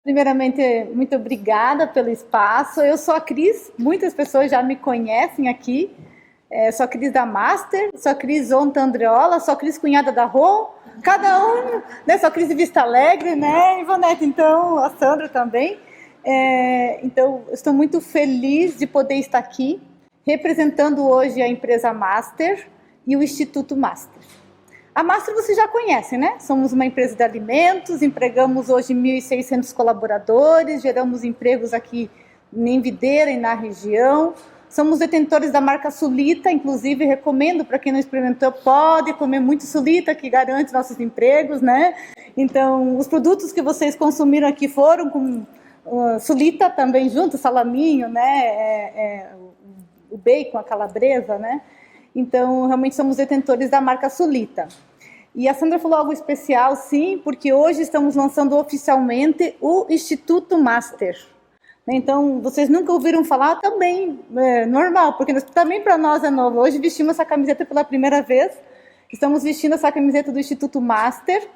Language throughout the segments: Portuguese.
Primeiramente, muito obrigada pelo espaço. Eu sou a Cris, muitas pessoas já me conhecem aqui. Sou a Cris da Master, sou a Cris Onta Andreola, sou a Cris cunhada da Rô. Cada um, né? Sou a Cris de Vista Alegre, né, Ivonete? Então, a Sandra também. Então, estou muito feliz de poder estar aqui, representando hoje a empresa Master e o Instituto Master. A Master você já conhece, né? Somos uma empresa de alimentos, empregamos hoje 1.600 colaboradores, geramos empregos aqui em Videira e na região. Somos detentores da marca Sulita, inclusive recomendo para quem não experimentou, pode comer muito Sulita, que garante nossos empregos, né? Então, os produtos que vocês consumiram aqui foram com Sulita também junto, salaminho, né? O bacon, a calabresa, né? Então, realmente somos detentores da marca Sulita. E a Sandra falou algo especial, sim, porque hoje estamos lançando oficialmente o Instituto Master. Então, vocês nunca ouviram falar? Também, normal, porque também para nós é novo. Hoje vestimos essa camiseta pela primeira vez. Estamos vestindo essa camiseta do Instituto Master.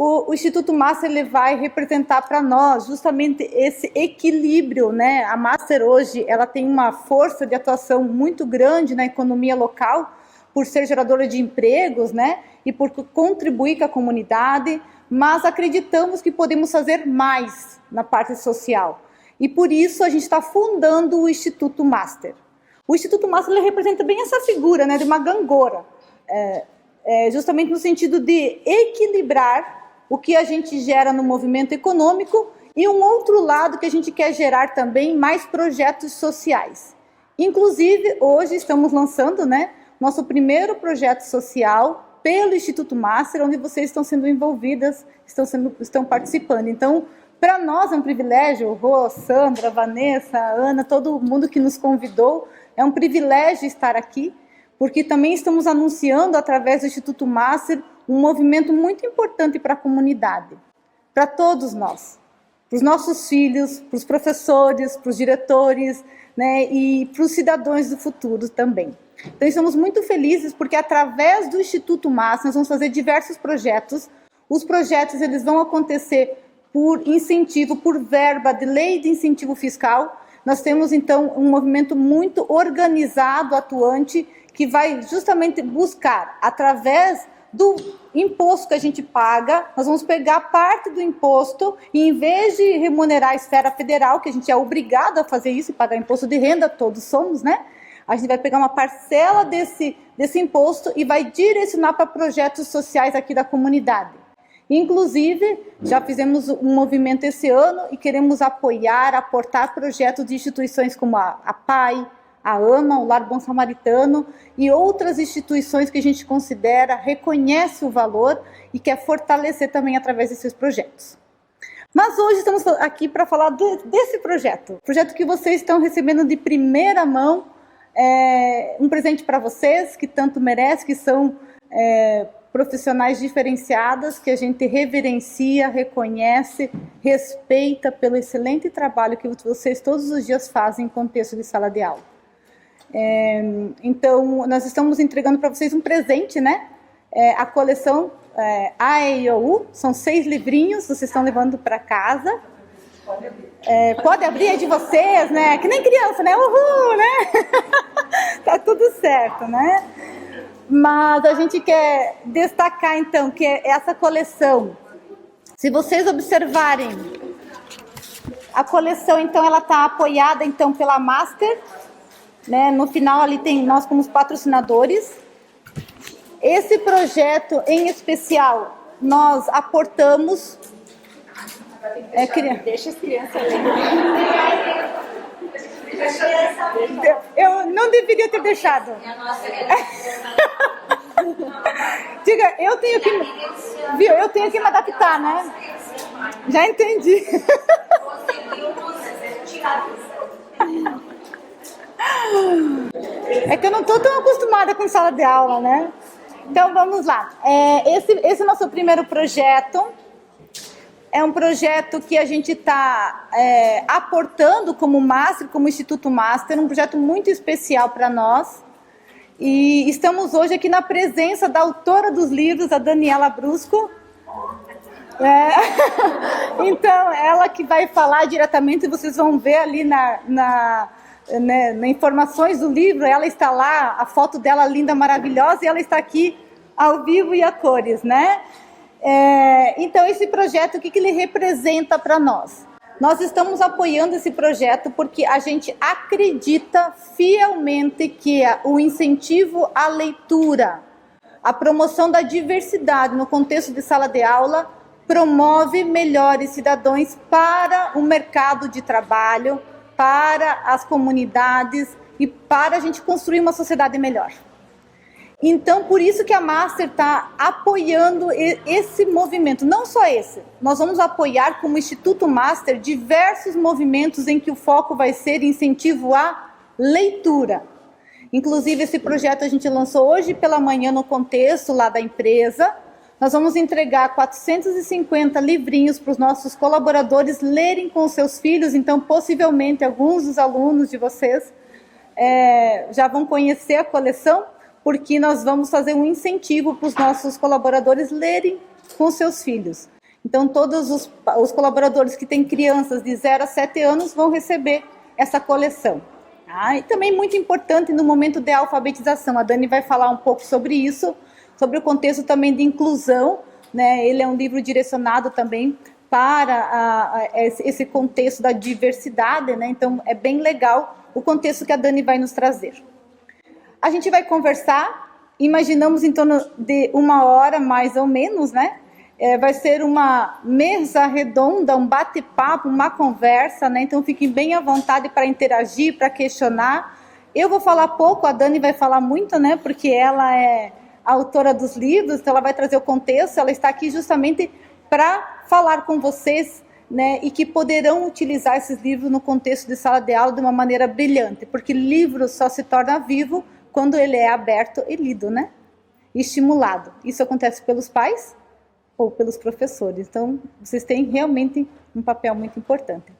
O Instituto Master ele vai representar para nós justamente esse equilíbrio, né? A Master hoje ela tem uma força de atuação muito grande na economia local, por ser geradora de empregos, né? E por contribuir com a comunidade, mas acreditamos que podemos fazer mais na parte social. E por isso a gente está fundando o Instituto Master. O Instituto Master ele representa bem essa figura, né? De uma gangorra, justamente no sentido de equilibrar o que a gente gera no movimento econômico e um outro lado que a gente quer gerar também mais projetos sociais. Inclusive, hoje estamos lançando, né, nosso primeiro projeto social pelo Instituto Master, onde vocês estão sendo envolvidas, estão participando. Então, para nós é um privilégio, Rô, Sandra, Vanessa, Ana, todo mundo que nos convidou, é um privilégio estar aqui, porque também estamos anunciando através do Instituto Master um movimento muito importante para a comunidade, para todos nós, para os nossos filhos, para os professores, para os diretores, né, e para os cidadãos do futuro também. Então, estamos muito felizes porque através do Instituto Master nós vamos fazer diversos projetos. Os projetos eles vão acontecer por incentivo, por verba de lei de incentivo fiscal. Nós temos, então, um movimento muito organizado, atuante, que vai justamente buscar, através do imposto que a gente paga, nós vamos pegar parte do imposto e, em vez de remunerar a esfera federal, que a gente é obrigado a fazer isso e pagar imposto de renda, todos somos, né? A gente vai pegar uma parcela desse imposto e vai direcionar para projetos sociais aqui da comunidade. Inclusive, já fizemos um movimento esse ano e queremos apoiar, aportar projetos de instituições como a PAI, a AMA, o Lar Bom Samaritano e outras instituições que a gente considera, reconhece o valor e quer fortalecer também através desses projetos. Mas hoje estamos aqui para falar desse projeto que vocês estão recebendo de primeira mão, um presente para vocês que tanto merecem, que são profissionais diferenciadas, que a gente reverencia, reconhece, respeita pelo excelente trabalho que vocês todos os dias fazem em contexto de sala de aula. Então, nós estamos entregando para vocês um presente, né? A coleção AEIOU, são 6 livrinhos, vocês estão levando para casa. Pode abrir, é de vocês, né? Que nem criança, né? Uhul, né? Tá tudo certo, né? Mas a gente quer destacar, então, que essa coleção, se vocês observarem, a coleção, então, ela está apoiada, então, pela Master, né? No final, ali tem nós como patrocinadores. Esse projeto, em especial, nós aportamos... Deixa as crianças ali. Eu não deveria ter deixado. Diga, eu tenho que... Viu? Eu tenho que me adaptar, né? Já entendi. É que eu não estou tão acostumada com sala de aula, né? Então, vamos lá. Esse é o nosso primeiro projeto. É um projeto que a gente está aportando como Master, como Instituto Master, um projeto muito especial para nós. E estamos hoje aqui na presença da autora dos livros, a Daniela Brusco. Então, ela que vai falar diretamente, vocês vão ver ali na informações do livro, ela está lá, a foto dela linda, maravilhosa, e ela está aqui ao vivo e a cores, né? Então, esse projeto, o que ele representa para nós? Nós estamos apoiando esse projeto porque a gente acredita fielmente que o incentivo à leitura, a promoção da diversidade no contexto de sala de aula, promove melhores cidadãos para o mercado de trabalho, para as comunidades e para a gente construir uma sociedade melhor. Então, por isso que a Master está apoiando esse movimento, não só esse. Nós vamos apoiar, como Instituto Master, diversos movimentos em que o foco vai ser incentivo à leitura. Inclusive, esse projeto a gente lançou hoje pela manhã no contexto lá da empresa. Nós vamos entregar 450 livrinhos para os nossos colaboradores lerem com os seus filhos. Então, possivelmente, alguns dos alunos de vocês já vão conhecer a coleção, porque nós vamos fazer um incentivo para os nossos colaboradores lerem com seus filhos. Então, todos os colaboradores que têm crianças de 0 a 7 anos vão receber essa coleção. E também muito importante no momento de alfabetização, a Dani vai falar um pouco sobre isso, sobre o contexto também de inclusão, né? Ele é um livro direcionado também para esse contexto da diversidade, né? Então, é bem legal o contexto que a Dani vai nos trazer. A gente vai conversar, imaginamos em torno de 1 hora, mais ou menos, né? Vai ser uma mesa redonda, um bate-papo, uma conversa, né? Então fiquem bem à vontade para interagir, para questionar. Eu vou falar pouco, a Dani vai falar muito, né? Porque ela é a autora dos livros, então ela vai trazer o contexto, ela está aqui justamente para falar com vocês, né? E que poderão utilizar esses livros no contexto de sala de aula de uma maneira brilhante, porque livro só se torna vivo quando ele é aberto e lido, né? E estimulado. Isso acontece pelos pais ou pelos professores. Então, vocês têm realmente um papel muito importante.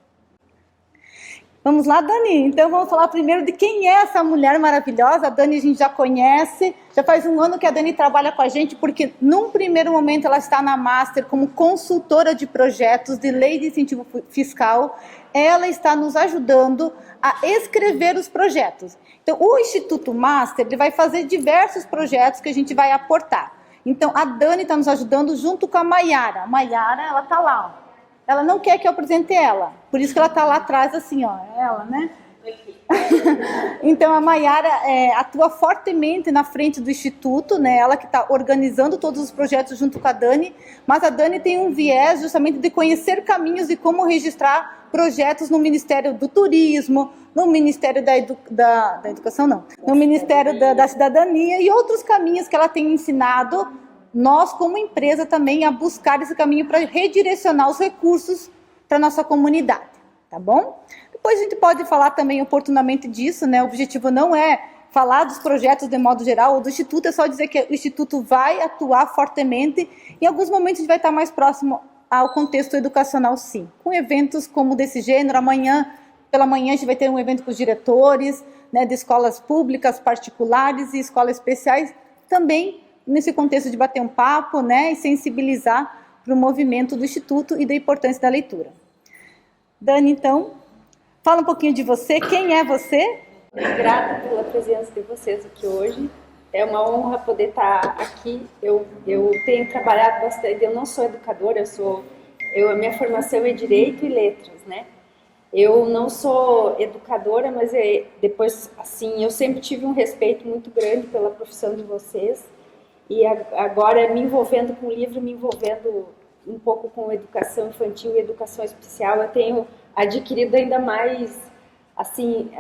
Vamos lá, Dani? Então, vamos falar primeiro de quem é essa mulher maravilhosa. A Dani a gente já conhece. Já faz 1 ano que a Dani trabalha com a gente, porque num primeiro momento ela está na Master como consultora de projetos de lei de incentivo fiscal. Ela está nos ajudando a escrever os projetos. Então, o Instituto Master ele vai fazer diversos projetos que a gente vai aportar. Então, a Dani está nos ajudando junto com a Maiara. A Maiara, ela está lá, ó. Ela não quer que eu apresente ela, por isso que ela está lá atrás, assim, ó, ela, né? Então, a Maiara atua fortemente na frente do Instituto, né? Ela que está organizando todos os projetos junto com a Dani, mas a Dani tem um viés justamente de conhecer caminhos de como registrar projetos no Ministério do Turismo, no Ministério da Educação, não, no Ministério da Cidadania e outros caminhos que ela tem ensinado nós, como empresa, também a buscar esse caminho para redirecionar os recursos para a nossa comunidade, tá bom? Depois a gente pode falar também oportunamente disso, né? O objetivo não é falar dos projetos de modo geral ou do Instituto, é só dizer que o Instituto vai atuar fortemente. Em alguns momentos a gente vai estar mais próximo ao contexto educacional, sim, com eventos como desse gênero. Amanhã, pela manhã, a gente vai ter um evento com os diretores, né, de escolas públicas, particulares e escolas especiais, também nesse contexto de bater um papo, né, e sensibilizar para o movimento do Instituto e da importância da leitura. Dani, então, fala um pouquinho de você, quem é você? Grata pela presença de vocês aqui hoje, é uma honra poder estar aqui. Eu tenho trabalhado bastante, eu não sou educadora, a minha formação é Direito e Letras, né? Eu não sou educadora, mas depois, assim, eu sempre tive um respeito muito grande pela profissão de vocês. E agora, me envolvendo com o livro, me envolvendo um pouco com educação infantil e educação especial, eu tenho adquirido ainda mais, assim,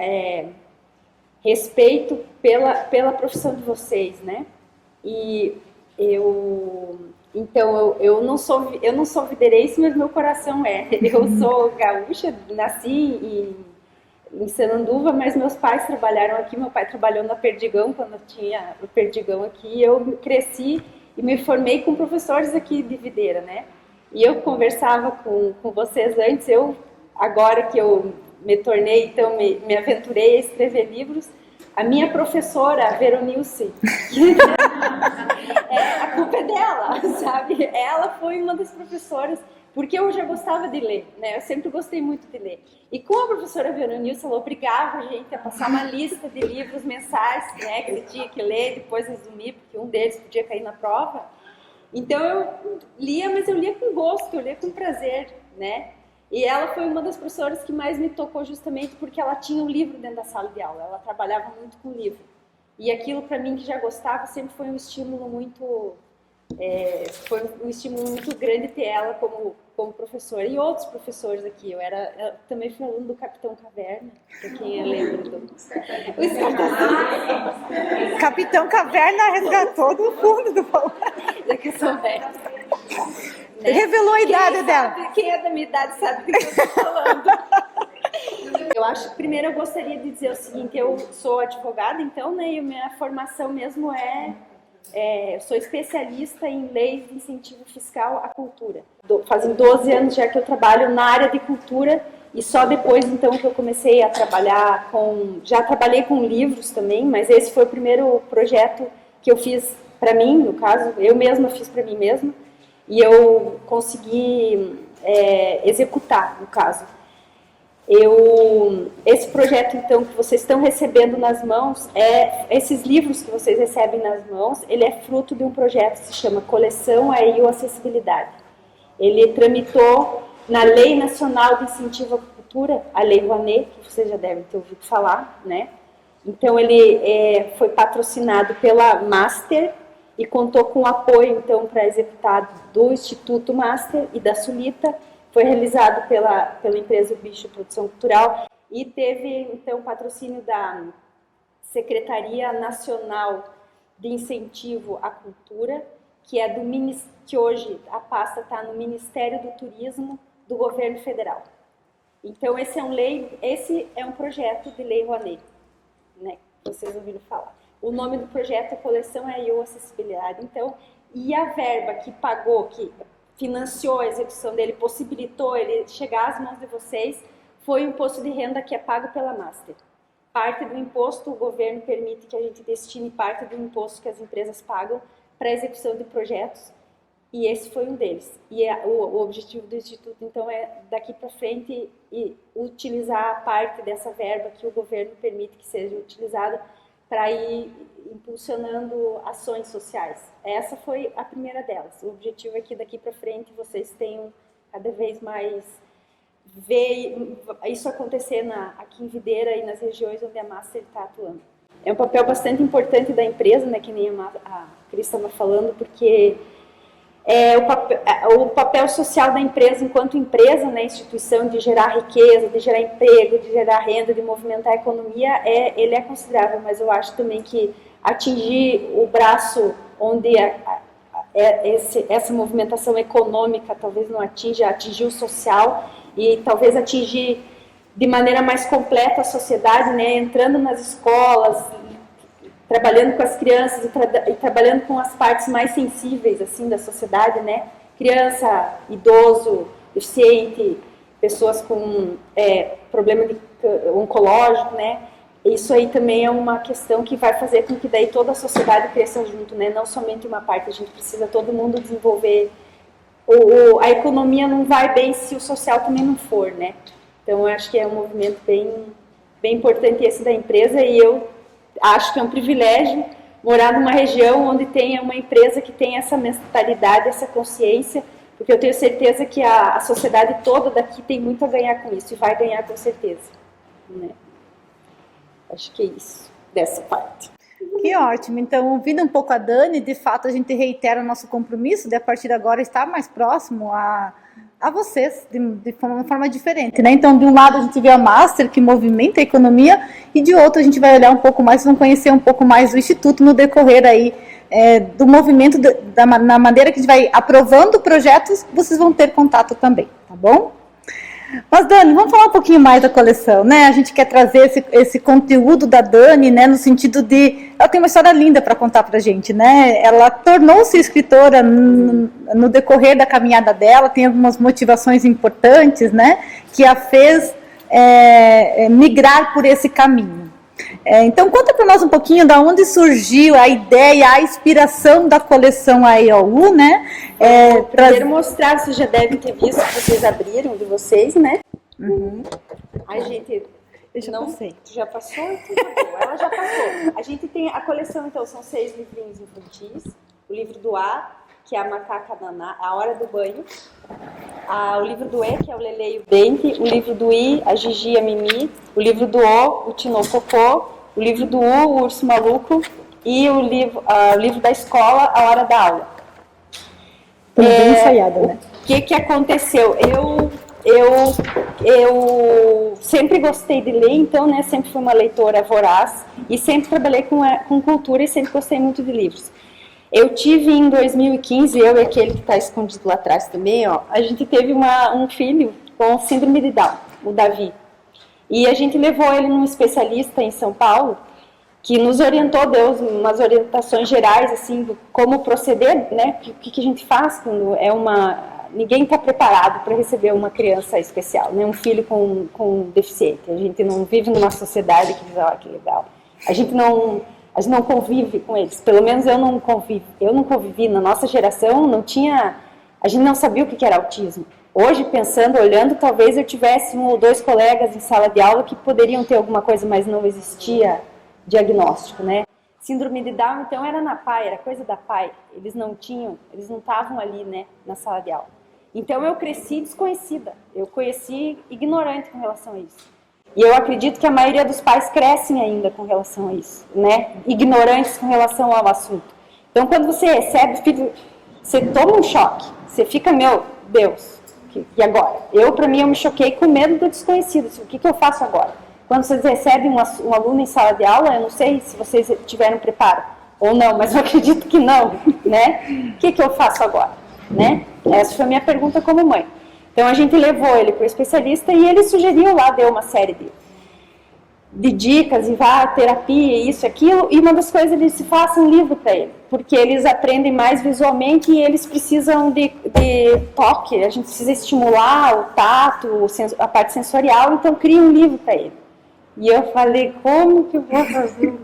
respeito pela profissão de vocês, né? E então, eu não sou videirense, mas meu coração é. Eu sou gaúcha, nasci em Sananduva, mas meus pais trabalharam aqui. Meu pai trabalhou na Perdigão, quando tinha o Perdigão aqui. Eu cresci e me formei com professores aqui de Videira, né? E eu conversava com vocês antes, agora que eu me tornei, então me aventurei a escrever livros, A minha professora, a Veronilce, a culpa é dela, sabe? Ela foi uma das professoras, porque eu já gostava de ler, né? Eu sempre gostei muito de ler. E com a professora Veronilce, ela obrigava a gente a passar uma lista de livros mensais, né? Que você tinha que ler, depois resumir, porque um deles podia cair na prova. Então eu lia, mas eu lia com gosto, eu lia com prazer, né? E ela foi uma das professoras que mais me tocou justamente porque ela tinha um livro dentro da sala de aula, ela trabalhava muito com livro. E aquilo para mim que já gostava sempre foi um estímulo muito grande ter ela como professora. E outros professores aqui, eu também fui aluno do Capitão Caverna, para quem lembra do... Capitão Caverna resgatou do fundo do baú. Da questão velha. Né? Revelou a idade dela. Quem é da minha idade sabe do que eu estou falando. Eu acho que primeiro eu gostaria de dizer o seguinte, eu sou advogada, então, né, e a minha formação mesmo eu sou especialista em leis de incentivo fiscal à cultura. Fazem 12 anos já que eu trabalho na área de cultura e só depois, então, que eu comecei a trabalhar já trabalhei com livros também, mas esse foi o primeiro projeto que eu fiz para mim, no caso, eu mesma fiz para mim mesma. E eu consegui executar, no caso. Esse projeto, então, que vocês estão recebendo nas mãos, esses livros que vocês recebem nas mãos, ele é fruto de um projeto que se chama Coleção AEIU Acessibilidade. Ele tramitou na Lei Nacional de Incentivo à Cultura, a Lei Rouanet, que vocês já devem ter ouvido falar, né? Então, ele foi patrocinado pela Master, e contou com o apoio, então, para executar do Instituto Master e da Sulita. Foi realizado pela empresa Bicho Produção Cultural e teve, então, patrocínio da Secretaria Nacional de Incentivo à Cultura, que hoje a pasta está no Ministério do Turismo do Governo Federal. Então, esse é um projeto de Lei Rouanet, né, que vocês ouviram falar. O nome do projeto é Coleção AEIU Acessibilidade. Então, e a verba que pagou, que financiou a execução dele, possibilitou ele chegar às mãos de vocês, foi o imposto de renda que é pago pela Master. Parte do imposto, o governo permite que a gente destine parte do imposto que as empresas pagam para a execução de projetos, e esse foi um deles. E o objetivo do Instituto, então, é daqui para frente utilizar a parte dessa verba que o governo permite que seja utilizada para ir impulsionando ações sociais. Essa foi a primeira delas. O objetivo é que daqui para frente vocês tenham cada vez mais ver isso acontecer aqui em Videira e nas regiões onde a Master está atuando. É um papel bastante importante da empresa, né, que nem a Cris estava falando, porque o papel social da empresa enquanto empresa, né, instituição, de gerar riqueza, de gerar emprego, de gerar renda, de movimentar a economia, ele é considerável, mas eu acho também que atingir o braço onde essa movimentação econômica talvez não atingir o social e talvez atingir de maneira mais completa a sociedade, né, entrando nas escolas, trabalhando com as crianças e trabalhando com as partes mais sensíveis assim da sociedade, né? Criança, idoso, deficiente, pessoas com problema oncológico, né? Isso aí também é uma questão que vai fazer com que daí toda a sociedade cresça junto, né? Não somente uma parte, a gente precisa todo mundo desenvolver. A economia não vai bem se o social também não for, né? Então eu acho que é um movimento bem importante esse da empresa e eu acho que é um privilégio morar numa região onde tenha uma empresa que tenha essa mentalidade, essa consciência, porque eu tenho certeza que a sociedade toda daqui tem muito a ganhar com isso, e vai ganhar com certeza. Né? Acho que é isso, dessa parte. Que ótimo. Então, ouvindo um pouco a Dani, de fato a gente reitera o nosso compromisso de a partir de agora estar mais próximo a vocês, de uma forma diferente, né? Então, de um lado a gente vê a Master, que movimenta a economia, e de outro a gente vai olhar um pouco mais, vamos conhecer um pouco mais do Instituto no decorrer aí do movimento, na maneira que a gente vai aprovando projetos, vocês vão ter contato também, tá bom? Mas, Dani, vamos falar um pouquinho mais da coleção, né? A gente quer trazer esse conteúdo da Dani, né? No sentido de... Ela tem uma história linda para contar para a gente, né? Ela tornou-se escritora no decorrer da caminhada dela, tem algumas motivações importantes, né? Que a fez migrar por esse caminho. Então conta para nós um pouquinho da onde surgiu a ideia, a inspiração da coleção AEOU, né? Primeiro mostrar, vocês já devem ter visto, vocês abriram de vocês, né? Uhum. A gente... Eu já passei. Tu já passou? Ela já passou. A gente tem a coleção, então, são 6 livrinhos infantis. O livro do A, que é a Macaca Naná, A Hora do Banho. O livro do E, que é o Lele e o Dente. O livro do I, a Gigi e a Mimi. O livro do O, o Tinococô. O livro do U, o Urso Maluco. E o livro da escola, A Hora da Aula. Bem ensaiada, né? O que aconteceu? Eu sempre gostei de ler, então, né, sempre fui uma leitora voraz e sempre trabalhei com cultura e sempre gostei muito de livros. Eu tive em 2015, eu e aquele que está escondido lá atrás também, ó, a gente teve um filho com síndrome de Down, o Davi. E a gente levou ele num especialista em São Paulo, que nos orientou, deu umas orientações gerais, assim, como proceder, né, o que a gente faz quando ninguém está preparado para receber uma criança especial, né? Um filho com deficiente. A gente não vive numa sociedade que diz, que legal. A gente não convive com eles. Pelo menos eu não convivi. Na nossa geração, a gente não sabia o que era autismo. Hoje, pensando, olhando, talvez eu tivesse 1 ou 2 colegas em sala de aula que poderiam ter alguma coisa, mas não existia diagnóstico, né? Síndrome de Down, então, era na PAI, era coisa da PAI. Eles não estavam ali, né, na sala de aula. Então, eu cresci desconhecida. Eu cresci ignorante com relação a isso. E eu acredito que a maioria dos pais crescem ainda com relação a isso, né? Ignorantes com relação ao assunto. Então, quando você recebe, você toma um choque. Você fica, meu Deus, e agora? Para mim, eu me choquei com medo do desconhecido. O que eu faço agora? Quando vocês recebem um aluno em sala de aula, eu não sei se vocês tiveram preparo ou não, mas eu acredito que não, né? O que eu faço agora, né? Essa foi a minha pergunta como mãe. Então, a gente levou ele para o especialista e ele sugeriu lá, deu uma série de dicas, e terapia, isso, aquilo, e uma das coisas, ele disse, faça um livro para ele, porque eles aprendem mais visualmente e eles precisam de toque, a gente precisa estimular o tato, a parte sensorial, então cria um livro para ele. E eu falei, como que eu vou fazer?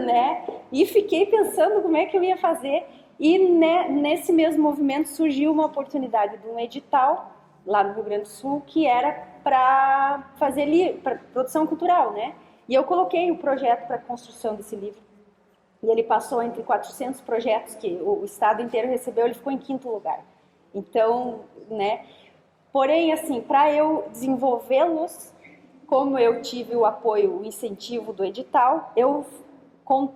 Né? E fiquei pensando como é que eu ia fazer. E nesse mesmo movimento surgiu uma oportunidade de um edital lá no Rio Grande do Sul que era para fazer para produção cultural, né? E eu coloquei o projeto para a construção desse livro. E ele passou entre 400 projetos que o estado inteiro recebeu, ele ficou em 5º lugar. Então, né? Porém, assim, para eu desenvolvê-los, como eu tive o apoio, o incentivo do edital, eu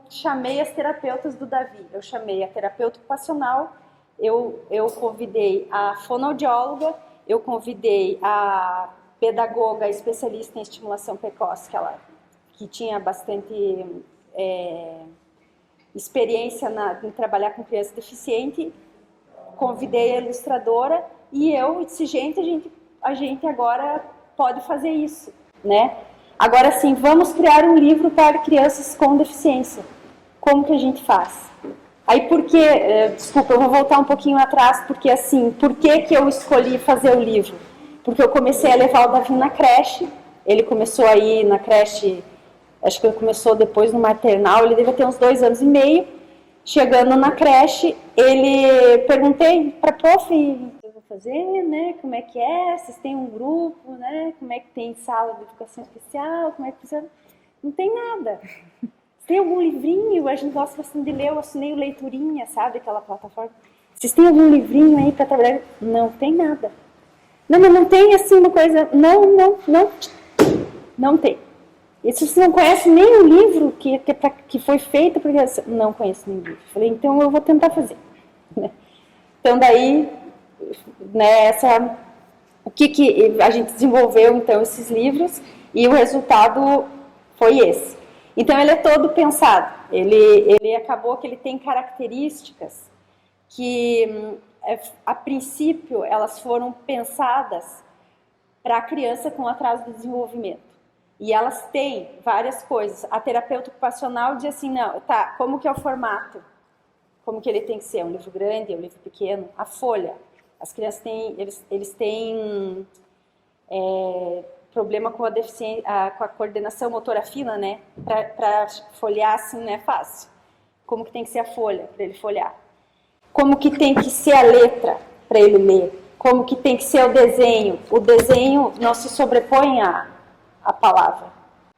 chamei as terapeutas do Davi. Eu chamei a terapeuta ocupacional, eu convidei a fonoaudióloga, eu convidei a pedagoga especialista em estimulação precoce, que tinha bastante experiência em trabalhar com criança deficiente, convidei a ilustradora e eu disse, a gente agora pode fazer isso, né? Agora sim, vamos criar um livro para crianças com deficiência. Como que a gente faz? Aí desculpa, eu vou voltar um pouquinho atrás, porque assim, por que eu escolhi fazer o livro? Porque eu comecei a levar o Davi na creche, ele começou a ir na creche, acho que ele começou depois no maternal, ele devia ter uns 2 anos e meio. Chegando na creche, perguntei para a prof, eu vou fazer, né, como é que é, vocês têm um grupo, né, como é que tem sala de educação especial, como é que funciona? Não tem nada. Tem algum livrinho? A gente gosta bastante de ler, eu assinei o Leiturinha, sabe, aquela plataforma. Vocês têm algum livrinho aí para trabalhar? Não tem nada. Não, mas não tem assim uma coisa, não tem. E se você não conhece nem o livro que foi feito, porque não conheço nenhum livro. Falei, então eu vou tentar fazer. Então daí, né, o que a gente desenvolveu então esses livros e o resultado foi esse. Então ele é todo pensado. Ele acabou que ele tem características que a princípio elas foram pensadas para a criança com atraso de desenvolvimento. E elas têm várias coisas. A terapeuta ocupacional diz assim, não, tá, como que é o formato? Como que ele tem que ser? Um livro grande, um livro pequeno? A folha. As crianças têm, eles têm problema com a deficiência, com a coordenação motora fina, né? Para folhear assim não é fácil. Como que tem que ser a folha para ele folhear? Como que tem que ser a letra para ele ler? Como que tem que ser o desenho? O desenho não se sobrepõe à palavra.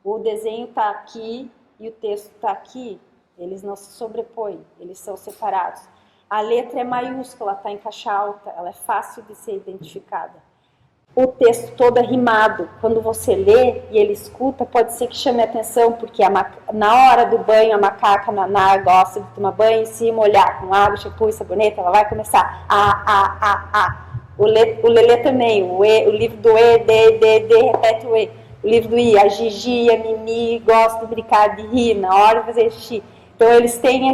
O desenho está aqui e o texto está aqui. Eles não se sobrepõem, eles são separados. A letra é maiúscula, está em caixa alta, ela é fácil de ser identificada. O texto todo é rimado. Quando você lê e ele escuta, pode ser que chame a atenção, porque na hora do banho, a macaca na gosta de tomar banho, se molhar com água, shampoo e sabonete, ela vai começar a. O Lelê também, o livro do E, D, repete o E. O livro do I, a Gigi, a Mimi, gosta de brincar, de rir na hora de fazer xixi. Então, eles têm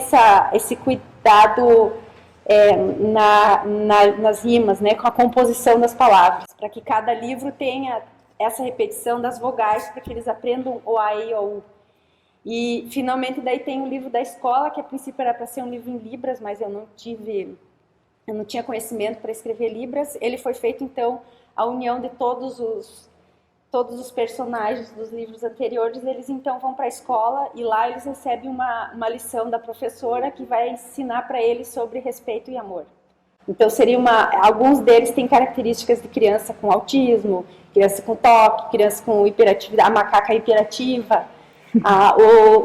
esse cuidado nas rimas, né, com a composição das palavras, para que cada livro tenha essa repetição das vogais, para que eles aprendam o A, E, O, U. E, finalmente, daí tem o livro da escola, que a princípio era para ser um livro em Libras, mas eu não tinha conhecimento para escrever Libras. Ele foi feito, então, a união de todos os personagens dos livros anteriores. Eles, então, vão para a escola e lá eles recebem uma lição da professora que vai ensinar para eles sobre respeito e amor. Então, alguns deles têm características de criança com autismo, criança com toque, criança com hiperatividade, a macaca hiperativa,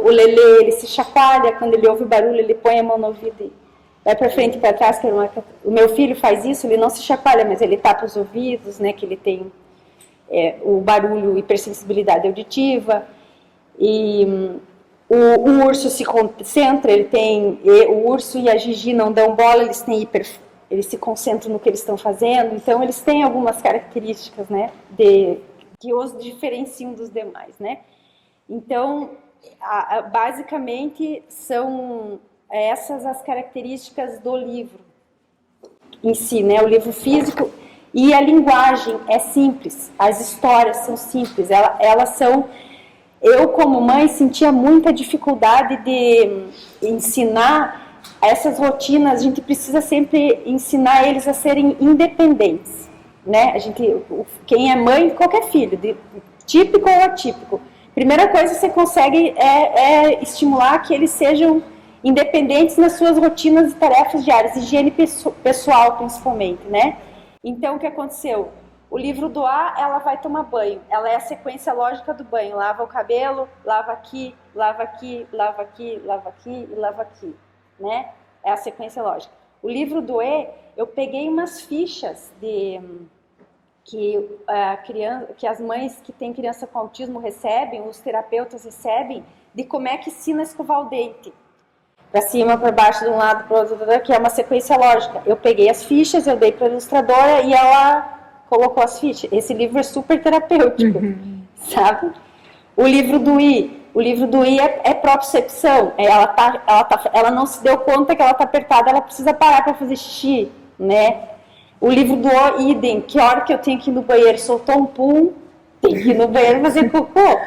o Lelê, ele se chacoalha, quando ele ouve o barulho, ele põe a mão no ouvido e vai para frente e para trás. O meu filho faz isso, ele não se chacoalha, mas ele tapa os ouvidos, né, que ele tem o barulho, hipersensibilidade auditiva. E o urso se concentra, o urso e a Gigi não dão bola, eles se concentram no que eles estão fazendo. Então eles têm algumas características, né, que os diferenciam dos demais, né. Então basicamente são essas as características do livro em si, né, o livro físico. E a linguagem é simples, as histórias são simples, elas são... Eu, como mãe, sentia muita dificuldade de ensinar essas rotinas. A gente precisa sempre ensinar eles a serem independentes, né? Quem é mãe, qualquer filho, típico ou atípico, primeira coisa que você consegue é estimular que eles sejam independentes nas suas rotinas e tarefas diárias, higiene pessoal principalmente, né? Então, o que aconteceu? O livro do A, ela vai tomar banho. Ela é a sequência lógica do banho. Lava o cabelo, lava aqui, lava aqui, lava aqui, lava aqui e lava aqui, né? É a sequência lógica. O livro do E, eu peguei umas fichas que as mães que têm criança com autismo recebem, os terapeutas recebem, de como é que ensina a escovar o dente. Para cima, para baixo, de um lado para o outro, que é uma sequência lógica. Eu peguei as fichas, eu dei para a ilustradora e ela colocou as fichas. Esse livro é super terapêutico, sabe? O livro do I é propriocepção. Ela não se deu conta que ela está apertada, ela precisa parar para fazer xixi, né? O livro do O, idem, que hora que eu tenho que ir no banheiro, soltou um pum, tem que ir no banheiro fazer cocô.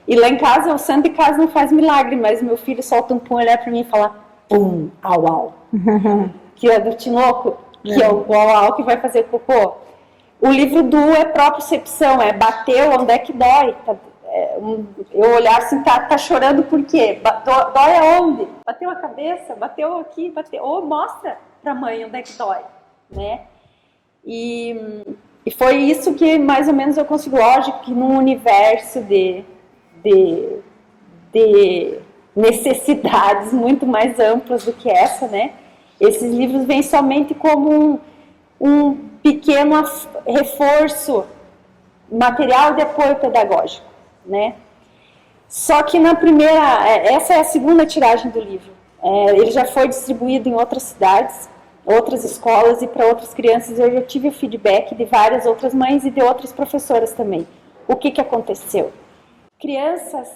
E lá em casa, o santo de casa não faz milagre, mas meu filho solta um pum, olhar para mim e fala pum, au, au. Que é do Tinoco, que é o au, au que vai fazer cocô. O livro do U é propriocepção, bateu, onde é que dói? Eu olhar assim, tá chorando por quê? Dói aonde? Bateu a cabeça, bateu aqui, bateu. Ou mostra pra mãe onde é que dói, né? E foi isso que mais ou menos eu consigo. Lógico que num universo de necessidades muito mais amplas do que essa, né? Esses livros vêm somente como um pequeno reforço, material de apoio pedagógico, né? Só que essa é a segunda tiragem do livro. Ele já foi distribuído em outras cidades, outras escolas e para outras crianças. Eu já tive o feedback de várias outras mães e de outras professoras também. O que aconteceu? Crianças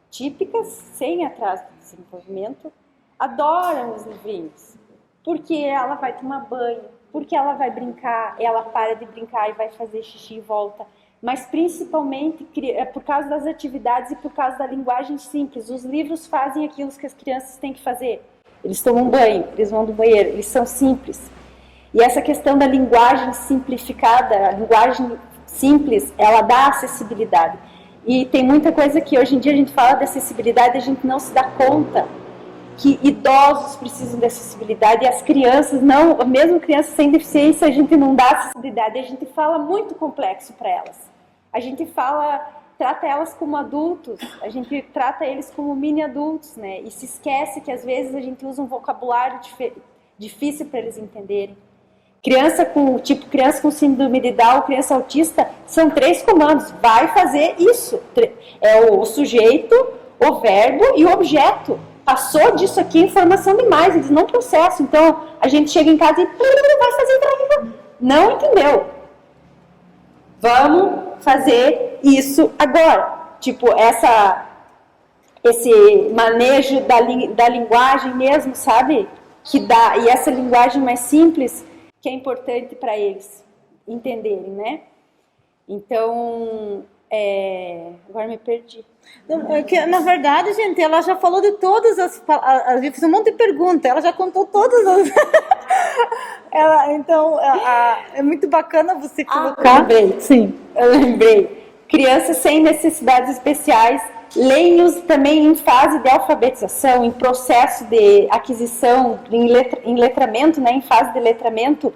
típicas, sem atraso de desenvolvimento, adoram os livrinhos, porque ela vai tomar banho, porque ela vai brincar, ela para de brincar e vai fazer xixi e volta. Mas principalmente por causa das atividades e por causa da linguagem simples. Os livros fazem aquilo que as crianças têm que fazer. Eles tomam banho, eles vão do banheiro, eles são simples. E essa questão da linguagem simplificada, a linguagem simples, ela dá acessibilidade. E tem muita coisa que hoje em dia a gente fala de acessibilidade e a gente não se dá conta que idosos precisam de acessibilidade e as crianças não, mesmo crianças sem deficiência, a gente não dá acessibilidade, a gente fala muito complexo para elas. A gente trata elas como adultos, a gente trata eles como mini adultos, né? E se esquece que às vezes a gente usa um vocabulário difícil para eles entenderem. Criança com síndrome de Down, criança autista, são 3 comandos. Vai fazer isso. É o sujeito, o verbo e o objeto. Passou disso aqui informação demais, eles não processam. Então, a gente chega em casa e vai fazer. Não entendeu. Vamos fazer isso agora. Tipo, esse manejo da linguagem mesmo, sabe? E essa linguagem mais simples, que é importante para eles entenderem, né? Então, agora me perdi. Na verdade, gente, ela já falou de todas as... Eu fiz um monte de perguntas, ela já contou todas as... Então, é muito bacana você colocar... Eu lembrei. Crianças sem necessidades especiais, leem-os também em fase de alfabetização, em processo de aquisição, em letramento, né, em fase de letramento.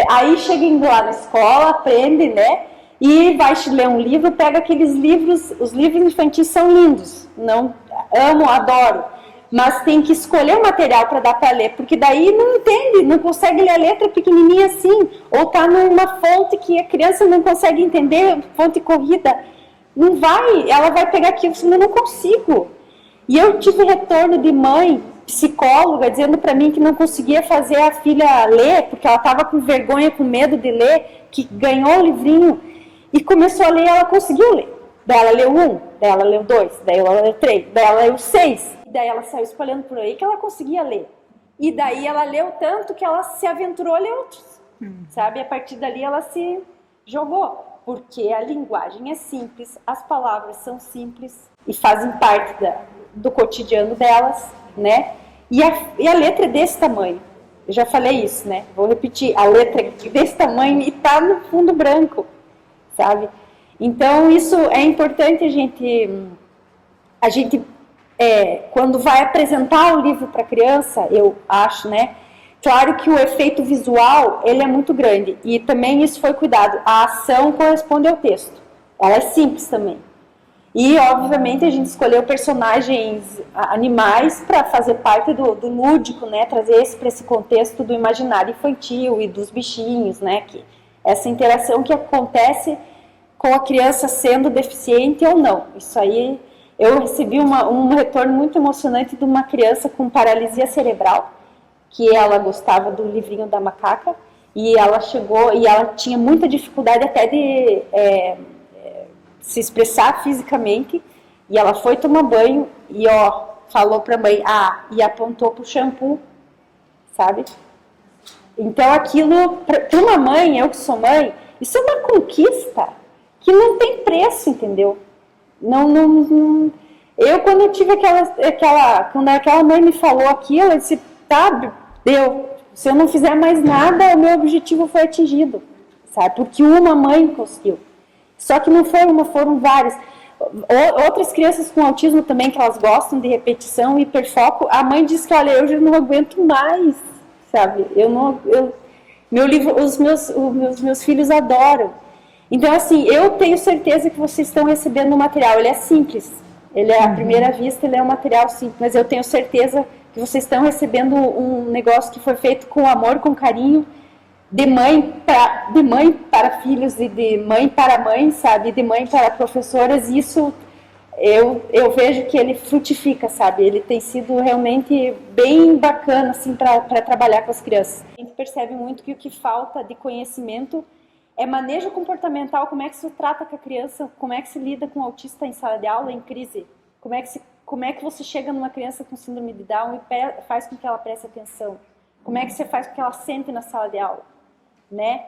Aí chega indo lá na escola, aprende, né, e vai ler um livro, pega aqueles livros, os livros infantis são lindos, não amo, adoro, mas tem que escolher o material para dar para ler, porque daí não entende, não consegue ler a letra pequenininha assim, ou tá numa fonte que a criança não consegue entender, fonte corrida. Não vai, ela vai pegar aquilo, eu não consigo. E eu tive retorno de mãe, psicóloga, dizendo para mim que não conseguia fazer a filha ler, porque ela estava com vergonha, com medo de ler, que ganhou o livrinho e começou a ler, ela conseguiu ler. Daí ela leu 1, daí ela leu 2, daí ela leu 3, daí ela leu 6. Daí ela saiu espalhando por aí que ela conseguia ler. E daí ela leu tanto que ela se aventurou a ler outros. Sabe? A partir dali ela se jogou. Porque a linguagem é simples, as palavras são simples e fazem parte do cotidiano delas, né? E a letra é desse tamanho. Eu já falei isso, né? Vou repetir. A letra é desse tamanho e tá no fundo branco, sabe? Então, isso é importante a gente quando vai apresentar o livro para a criança, eu acho, né? Claro que o efeito visual, ele é muito grande. E também isso foi cuidado. A ação corresponde ao texto. Ela é simples também. E, obviamente, a gente escolheu personagens animais para fazer parte do lúdico, né? Trazer para esse contexto do imaginário infantil e dos bichinhos, né? Essa interação que acontece com a criança sendo deficiente ou não. Isso aí, eu recebi um retorno muito emocionante de uma criança com paralisia cerebral, que ela gostava do livrinho da macaca, e ela chegou, e ela tinha muita dificuldade até de se expressar fisicamente, e ela foi tomar banho, e falou pra mãe, e apontou pro shampoo, sabe? Então aquilo, pra uma mãe, eu que sou mãe, isso é uma conquista que não tem preço, entendeu? Não, eu quando eu tive quando aquela mãe me falou aquilo, eu disse, tá, deu. Se eu não fizer mais nada, o meu objetivo foi atingido, sabe? Porque uma mãe conseguiu. Só que não foi uma, foram várias. Outras crianças com autismo também, que elas gostam de repetição e hiperfoco, a mãe diz que, olha, eu já não aguento mais, sabe? Meu livro, os meus filhos adoram. Então, assim, eu tenho certeza que vocês estão recebendo um material. Ele é simples. Ele é, à primeira vista, ele é um material simples, mas eu tenho certeza que vocês estão recebendo um negócio que foi feito com amor, com carinho, de mãe para filhos e de mãe para mãe, sabe? De mãe para professoras. E isso eu vejo que ele frutifica, sabe? Ele tem sido realmente bem bacana, assim, para trabalhar com as crianças. A gente percebe muito que o que falta de conhecimento é manejo comportamental, como é que se trata com a criança, como é que se lida com o autista em sala de aula, em crise, como é que você chega numa criança com síndrome de Down e faz com que ela preste atenção, como é que você faz com que ela sente na sala de aula, né?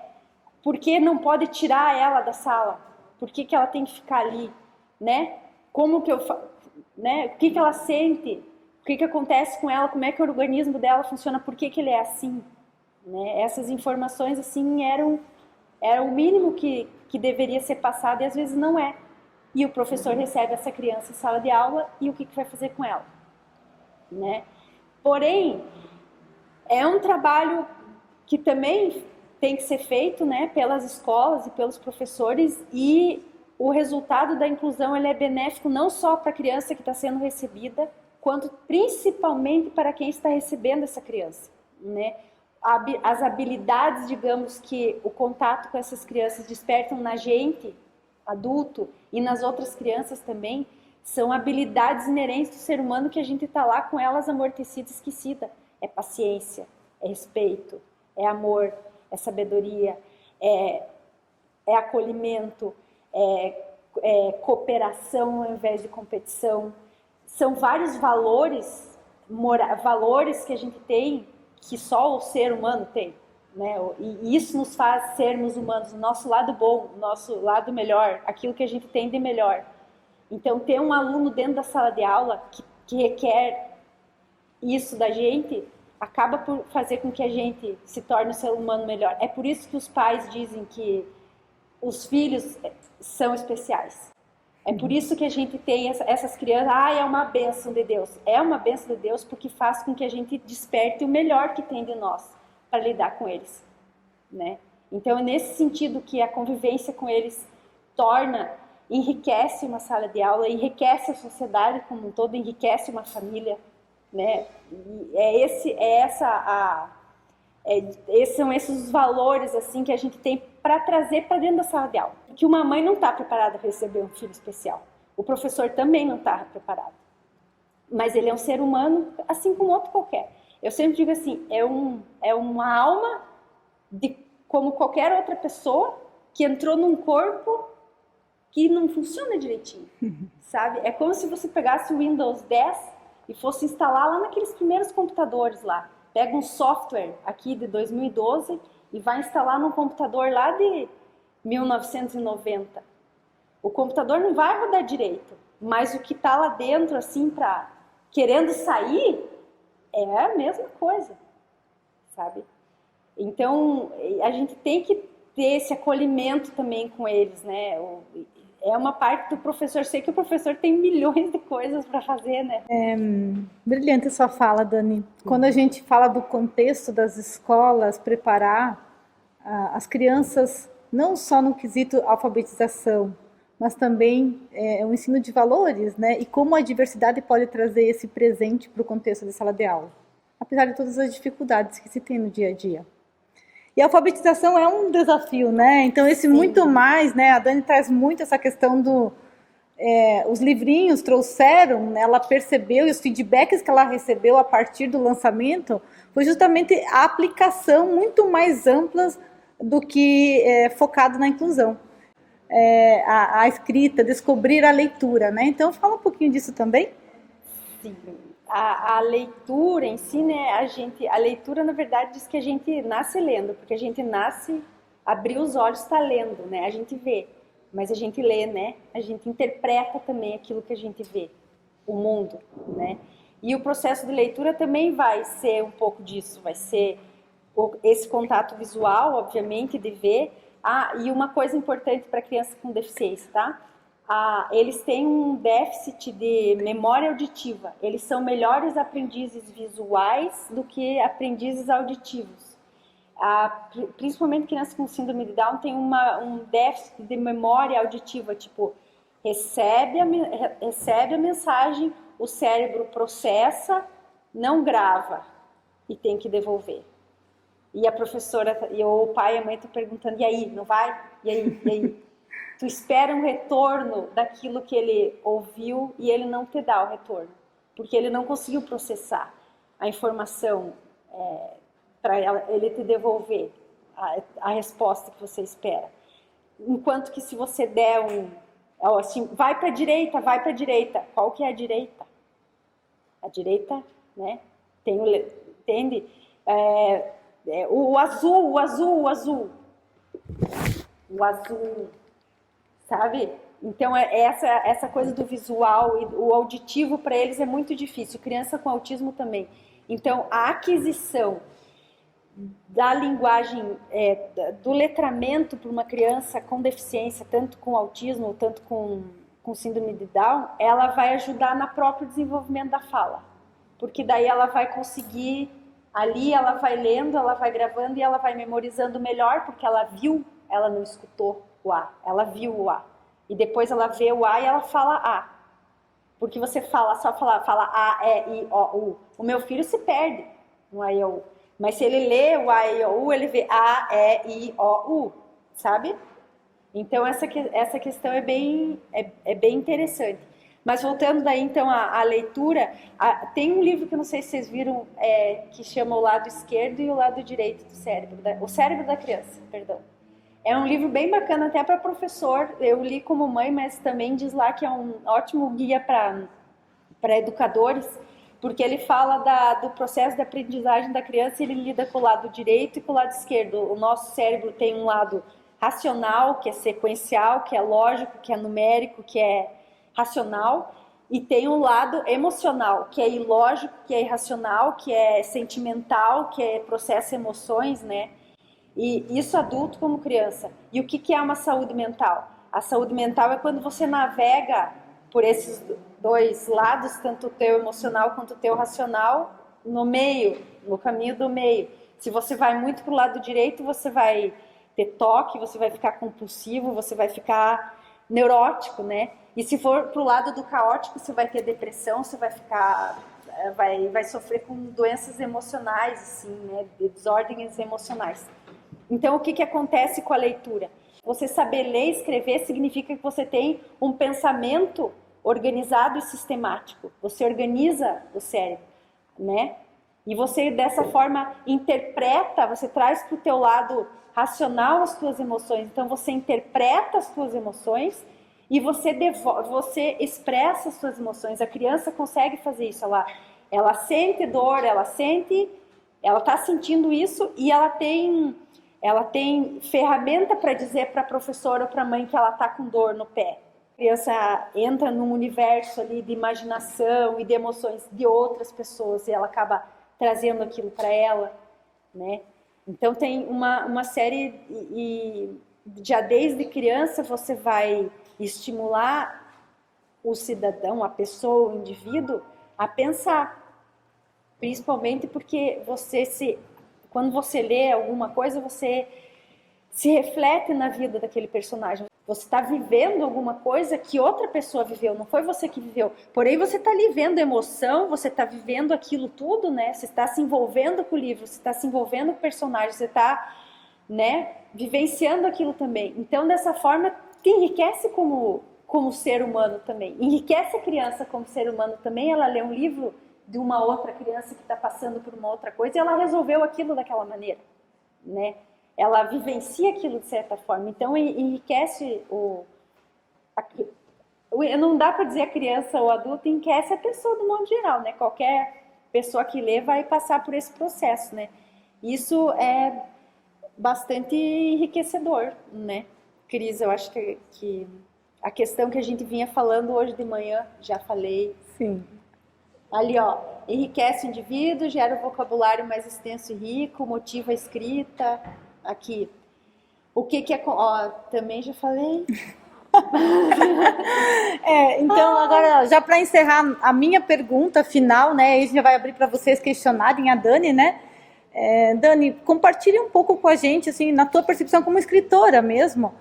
Por que não pode tirar ela da sala? Por que ela tem que ficar ali, né? Como que né? O que ela sente? O que acontece com ela? Como é que o organismo dela funciona? Por que ele é assim? Né? Essas informações, assim, eram É o mínimo que deveria ser passado e às vezes não é. E o professor recebe essa criança em sala de aula e o que vai fazer com ela, né? Porém, é um trabalho que também tem que ser feito, né, pelas escolas e pelos professores, e o resultado da inclusão ele é benéfico não só para a criança que está sendo recebida, quanto principalmente para quem está recebendo essa criança, né? As habilidades, digamos, que o contato com essas crianças despertam na gente, adulto, e nas outras crianças também, são habilidades inerentes do ser humano que a gente está lá com elas amortecida, esquecida. É paciência, é respeito, é amor, é sabedoria, é acolhimento, é cooperação ao invés de competição. São vários valores que a gente tem que só o ser humano tem, né? E isso nos faz sermos humanos, o nosso lado bom, o nosso lado melhor, aquilo que a gente tem de melhor. Então, ter um aluno dentro da sala de aula que requer isso da gente, acaba por fazer com que a gente se torne um ser humano melhor. É por isso que os pais dizem que os filhos são especiais. É por isso que a gente tem essas crianças, é uma bênção de Deus. É uma bênção de Deus porque faz com que a gente desperte o melhor que tem de nós para lidar com eles, né? Então, é nesse sentido que a convivência com eles enriquece uma sala de aula, enriquece a sociedade como um todo, enriquece uma família, né? Esses são esses os valores assim que a gente tem para trazer para dentro da sala de aula. Que uma mãe não está preparada para receber um filho especial. O professor também não está preparado. Mas ele é um ser humano, assim como outro qualquer. Eu sempre digo assim, é uma alma como qualquer outra pessoa que entrou num corpo que não funciona direitinho, sabe? É como se você pegasse o Windows 10 e fosse instalar lá naqueles primeiros computadores lá. Pega um software aqui de 2012 e vai instalar num computador lá de 1990. O computador não vai rodar direito, mas o que está lá dentro, assim, querendo sair, é a mesma coisa, sabe? Então, a gente tem que ter esse acolhimento também com eles, né? É uma parte do professor. Sei que o professor tem milhões de coisas para fazer, né? Brilhante a sua fala, Dani. Quando a gente fala do contexto das escolas, preparar as crianças, não só no quesito alfabetização, mas também o ensino de valores, né? E como a diversidade pode trazer esse presente para o contexto da sala de aula, apesar de todas as dificuldades que se tem no dia a dia. E a alfabetização é um desafio, né? Então, muito mais, né? A Dani traz muito essa questão os livrinhos trouxeram, né? Ela percebeu, e os feedbacks que ela recebeu a partir do lançamento, foi justamente a aplicação muito mais ampla do que focado na inclusão. A escrita, descobrir a leitura, né? Então, fala um pouquinho disso também. Sim. A leitura em si, né, a leitura, na verdade, diz que a gente nasce lendo, porque a gente nasce, abrir os olhos, está lendo, né, a gente vê, mas a gente lê, né, a gente interpreta também aquilo que a gente vê, o mundo, né, e o processo de leitura também vai ser um pouco disso, vai ser esse contato visual, obviamente, de ver, e uma coisa importante para crianças com deficiência, tá? Eles têm um déficit de memória auditiva. Eles são melhores aprendizes visuais do que aprendizes auditivos. Principalmente crianças com síndrome de Down têm um déficit de memória auditiva, tipo, recebe a mensagem, o cérebro processa, não grava e tem que devolver. E a professora, ou o pai e a mãe estão perguntando, e aí, não vai? E aí? E aí? Tu espera um retorno daquilo que ele ouviu e ele não te dá o retorno, porque ele não conseguiu processar a informação para ele te devolver a resposta que você espera. Enquanto que se você der assim, vai para a direita, qual que é a direita? A direita, né? Entende? O azul. Sabe? Então, essa coisa do visual e o auditivo para eles é muito difícil. Criança com autismo também. Então, a aquisição da linguagem, do letramento para uma criança com deficiência, tanto com autismo, tanto com síndrome de Down, ela vai ajudar no próprio desenvolvimento da fala. Porque daí ela vai conseguir, ali ela vai lendo, ela vai gravando e ela vai memorizando melhor, porque ela viu, ela não escutou o A, ela viu o A. E depois ela vê o A e ela fala A. Porque você fala A, E, I, O, U. O meu filho se perde no A, E, O, U. Mas se ele lê o A, E, O, U, ele vê A, E, I, O, U, sabe? Então essa questão é bem interessante. Mas voltando daí então à leitura, tem um livro que eu não sei se vocês viram, que chama O Lado Esquerdo e o Lado Direito do Cérebro, o Cérebro da Criança, perdão. É um livro bem bacana até para professor, eu li como mãe, mas também diz lá que é um ótimo guia para educadores, porque ele fala do processo de aprendizagem da criança e ele lida com o lado direito e com o lado esquerdo. O nosso cérebro tem um lado racional, que é sequencial, que é lógico, que é numérico, que é racional, e tem um lado emocional, que é ilógico, que é irracional, que é sentimental, que processa emoções, né? E isso adulto como criança. E o que é uma saúde mental? A saúde mental é quando você navega por esses dois lados, tanto o teu emocional quanto o teu racional, no meio, no caminho do meio. Se você vai muito para o lado direito, você vai ter toque, você vai ficar compulsivo, você vai ficar neurótico, né? E se for para o lado do caótico, você vai ter depressão, você vai ficar, vai sofrer com doenças emocionais, assim, né? Desordens emocionais. Então, o que acontece com a leitura? Você saber ler e escrever significa que você tem um pensamento organizado e sistemático. Você organiza o cérebro, né? E você, dessa forma, interpreta, você traz para o teu lado racional as tuas emoções. Então, você interpreta as tuas emoções e você expressa as suas emoções. A criança consegue fazer isso. Ela sente dor, ela está sentindo isso e ela tem ferramenta para dizer para a professora ou para a mãe que ela está com dor no pé. A criança entra num universo ali de imaginação e de emoções de outras pessoas e ela acaba trazendo aquilo para ela, né? Então tem uma série, e já desde criança você vai estimular o cidadão, a pessoa, o indivíduo a pensar, principalmente porque quando você lê alguma coisa, você se reflete na vida daquele personagem. Você está vivendo alguma coisa que outra pessoa viveu, não foi você que viveu. Porém, você está ali vendo emoção, você está vivendo aquilo tudo, né? Você está se envolvendo com o livro, você está se envolvendo com o personagem, você está, né, vivenciando aquilo também. Então, dessa forma, te enriquece como ser humano também. Enriquece a criança como ser humano também. Ela lê um livro de uma outra criança que está passando por uma outra coisa e ela resolveu aquilo daquela maneira, né? Ela vivencia aquilo de certa forma, então enriquece não dá para dizer a criança ou adulto, enriquece a pessoa do modo geral, né? Qualquer pessoa que lê vai passar por esse processo, né? Isso é bastante enriquecedor, né? Cris, eu acho que a questão que a gente vinha falando hoje de manhã, já falei. Sim. Ali, ó, enriquece o indivíduo, gera um vocabulário mais extenso e rico, motiva a escrita. Aqui. O que é... Ó, também já falei. Então, agora, já para encerrar a minha pergunta final, né? A gente já vai abrir para vocês questionarem a Dani, né? Dani, compartilhe um pouco com a gente, assim, na tua percepção como escritora mesmo,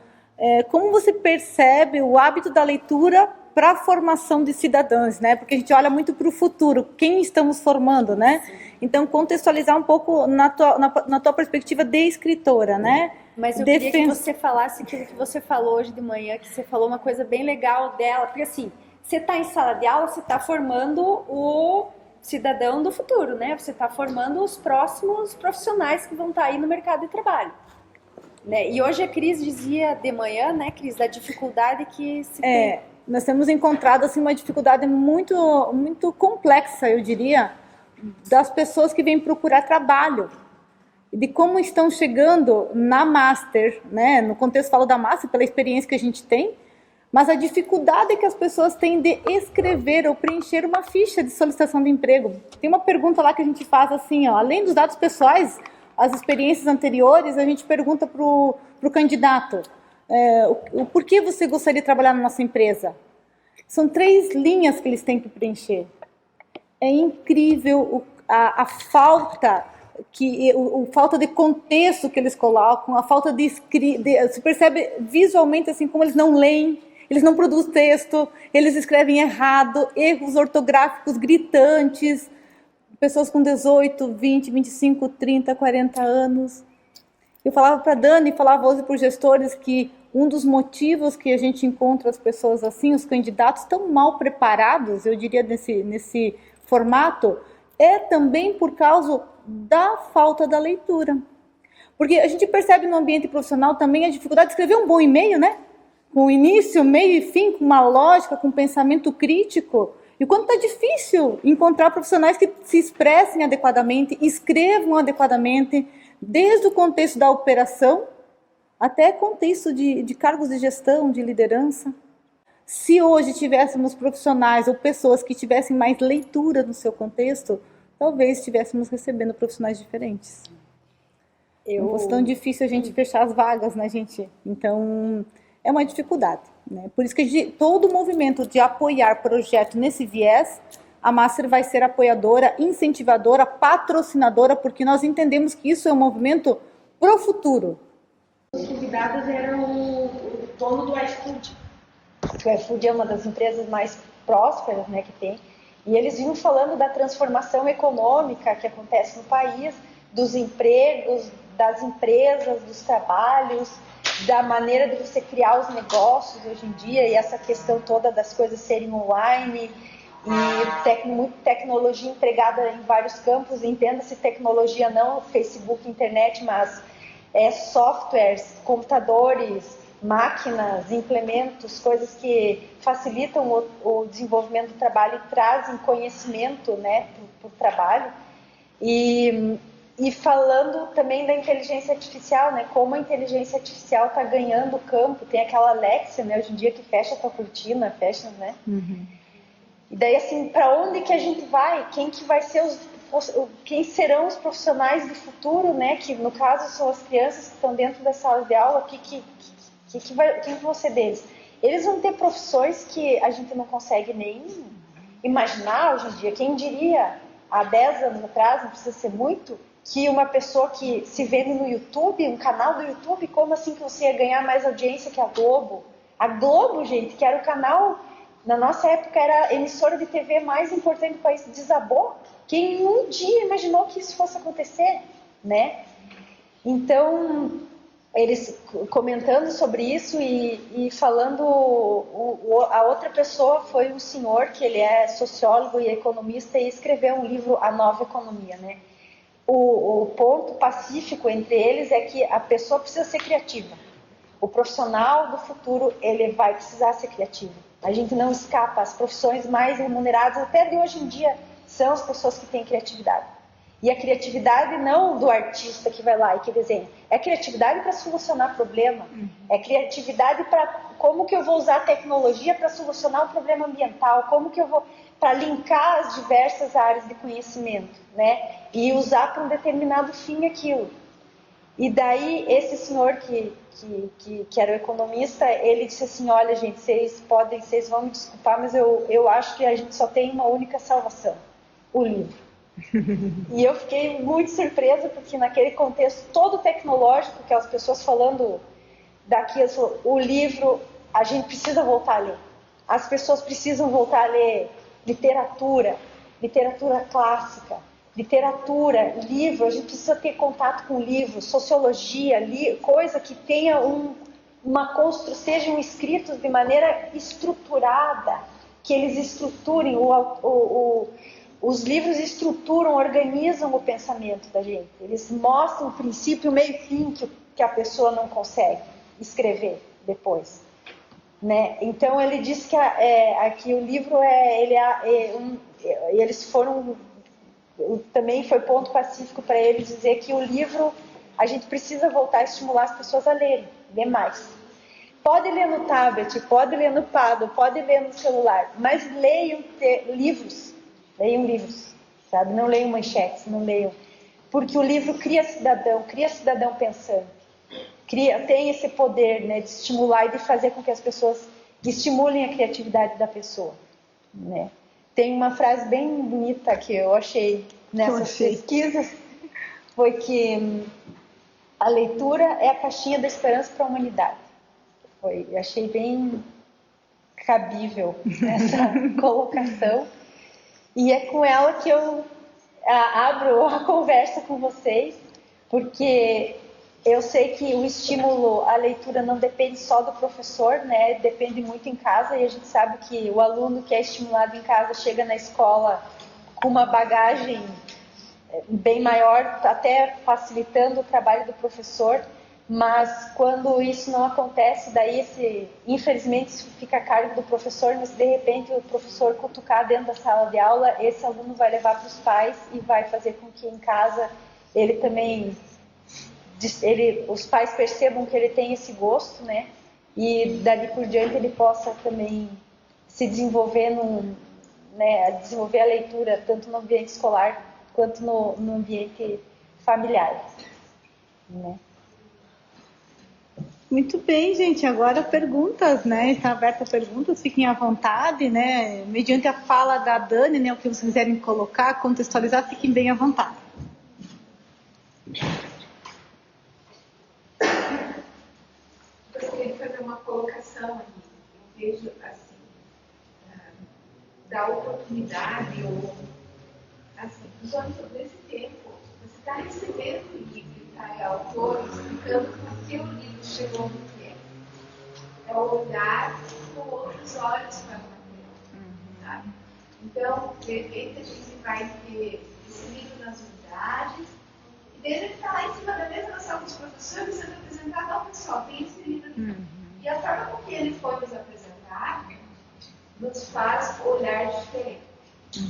como você percebe o hábito da leitura para a formação de cidadãos, né? Porque a gente olha muito para o futuro, quem estamos formando, né? Sim. Então, contextualizar um pouco na tua perspectiva de escritora, né? Mas eu queria que você falasse aquilo que você falou hoje de manhã, que você falou uma coisa bem legal dela, porque assim, você está em sala de aula, você está formando o cidadão do futuro, né? Você está formando os próximos profissionais que vão estar aí no mercado de trabalho. Né? E hoje a Cris dizia de manhã, né, Cris, da dificuldade que se tem. Nós temos encontrado assim, uma dificuldade muito, muito complexa, eu diria, das pessoas que vêm procurar trabalho, de como estão chegando na Master, né? No contexto falo da Master, pela experiência que a gente tem, mas a dificuldade que as pessoas têm de escrever ou preencher uma ficha de solicitação de emprego. Tem uma pergunta lá que a gente faz assim, ó, além dos dados pessoais, as experiências anteriores, a gente pergunta para o candidato, o porquê você gostaria de trabalhar na nossa empresa? São 3 linhas que eles têm que preencher. É incrível a falta falta de contexto que eles colocam, a falta de escrita, se percebe visualmente assim como eles não leem, eles não produzem texto, eles escrevem errado, erros ortográficos gritantes, pessoas com 18, 20, 25, 30, 40 anos. Eu falava para a Dani, falava hoje para os gestores que um dos motivos que a gente encontra as pessoas assim, os candidatos tão mal preparados, eu diria nesse formato, é também por causa da falta da leitura. Porque a gente percebe no ambiente profissional também a dificuldade de escrever um bom e-mail, né? Com início, meio e fim, com uma lógica, com um pensamento crítico. E quanto está difícil encontrar profissionais que se expressem adequadamente, escrevam adequadamente, desde o contexto da operação até contexto de cargos de gestão, de liderança. Se hoje tivéssemos profissionais ou pessoas que tivessem mais leitura no seu contexto, talvez estivéssemos recebendo profissionais diferentes. Não fosse tão difícil a gente fechar as vagas, né, gente? Então, é uma dificuldade, né? Por isso que todo o movimento de apoiar projeto nesse viés, a Master vai ser apoiadora, incentivadora, patrocinadora, porque nós entendemos que isso é um movimento pro futuro. Os convidados eram o dono do iFood. O iFood é uma das empresas mais prósperas, né, que tem. E eles vinham falando da transformação econômica que acontece no país, dos empregos, das empresas, dos trabalhos, da maneira de você criar os negócios hoje em dia, e essa questão toda das coisas serem online, e tecnologia empregada em vários campos. Entenda-se tecnologia não Facebook, internet, mas softwares, computadores, máquinas, implementos, coisas que facilitam o desenvolvimento do trabalho e trazem conhecimento, né, para o trabalho. E falando também da inteligência artificial, né, como a inteligência artificial está ganhando o campo. Tem aquela Alexia, né, hoje em dia, que fecha a tua cortina, fecha, né? Uhum. E daí, assim, para onde que a gente vai? Quem que vai ser quem serão os profissionais do futuro, né? Que no caso são as crianças que estão dentro da sala de aula. Quem vão ser deles? Eles vão ter profissões que a gente não consegue nem imaginar hoje em dia. Quem diria, há 10 anos atrás, não precisa ser muito, que uma pessoa que se vende no YouTube, um canal do YouTube, como assim que você ia ganhar mais audiência que a Globo? A Globo, gente, que era o canal, na nossa época, era a emissora de TV mais importante do país, desabou. Quem um dia imaginou que isso fosse acontecer, né? Então, eles comentando sobre isso e falando, a outra pessoa foi um senhor, que ele é sociólogo e economista, e escreveu um livro, A Nova Economia, né? O ponto pacífico entre eles é que a pessoa precisa ser criativa. O profissional do futuro, ele vai precisar ser criativo. A gente não escapa. As profissões mais remuneradas, até de hoje em dia, são as pessoas que têm criatividade. E a criatividade não do artista que vai lá e que desenha. É criatividade para solucionar problema. É criatividade para como que eu vou usar a tecnologia para solucionar o problema ambiental. Como que eu vou... para linkar as diversas áreas de conhecimento, né? E usar para um determinado fim aquilo. E daí, esse senhor que era o economista, ele disse assim, olha, gente, vocês vão me desculpar, mas eu acho que a gente só tem uma única salvação, o livro. E eu fiquei muito surpresa, porque naquele contexto todo tecnológico, que as pessoas falando o livro, a gente precisa voltar a ler. As pessoas precisam voltar a ler literatura clássica, literatura, livro. A gente precisa ter contato com livros, sociologia, coisa que tenha sejam escritos de maneira estruturada, que eles estruturem, os livros estruturam, organizam o pensamento da gente. Eles mostram o princípio, o meio e fim que a pessoa não consegue escrever depois. Né? Então ele diz que aqui o livro eles foram, também foi ponto pacífico para eles dizer que o livro, a gente precisa voltar a estimular as pessoas a lerem, ler mais. Pode ler no tablet, pode ler no Paddle, pode ler no celular, mas leiam livros, sabe? Não leiam manchetes, não leiam. porque o livro cria cidadão pensando, tem esse poder, né, de estimular e de fazer com que as pessoas estimulem a criatividade da pessoa, né? Tem uma frase bem bonita que eu achei nessas pesquisas, foi que a leitura é a caixinha da esperança para a humanidade. Eu achei bem cabível essa colocação. E é com ela que eu abro a conversa com vocês, porque eu sei que o estímulo à leitura não depende só do professor, né? Depende muito em casa, e a gente sabe que o aluno que é estimulado em casa chega na escola com uma bagagem bem maior, até facilitando o trabalho do professor, mas quando isso não acontece, daí infelizmente isso fica a cargo do professor, mas de repente o professor cutucar dentro da sala de aula, esse aluno vai levar para os pais e vai fazer com que em casa ele também, os pais percebam que ele tem esse gosto, né? E dali por diante ele possa também se desenvolver, desenvolver a leitura tanto no ambiente escolar quanto no ambiente familiar, né? Muito bem, gente. Agora perguntas, né? Está aberta a perguntas, fiquem à vontade, né? Mediante a fala da Dani, né? O que vocês quiserem colocar, contextualizar, fiquem bem à vontade. Eu gostaria de fazer uma colocação aqui. Eu vejo, assim, da oportunidade, ou, assim, nesse tempo, você está recebendo livro, tá? Autor explicando por que o livro chegou no que é. É olhar com outros olhos para o material, sabe? Então, de repente, a gente vai ter esse livro nas unidades, e desde que está lá em cima da mesa na sala dos professores, sendo apresentado ao pessoal, tem esse livro aqui. E a forma com que ele foi nos apresentar nos faz olhar diferente,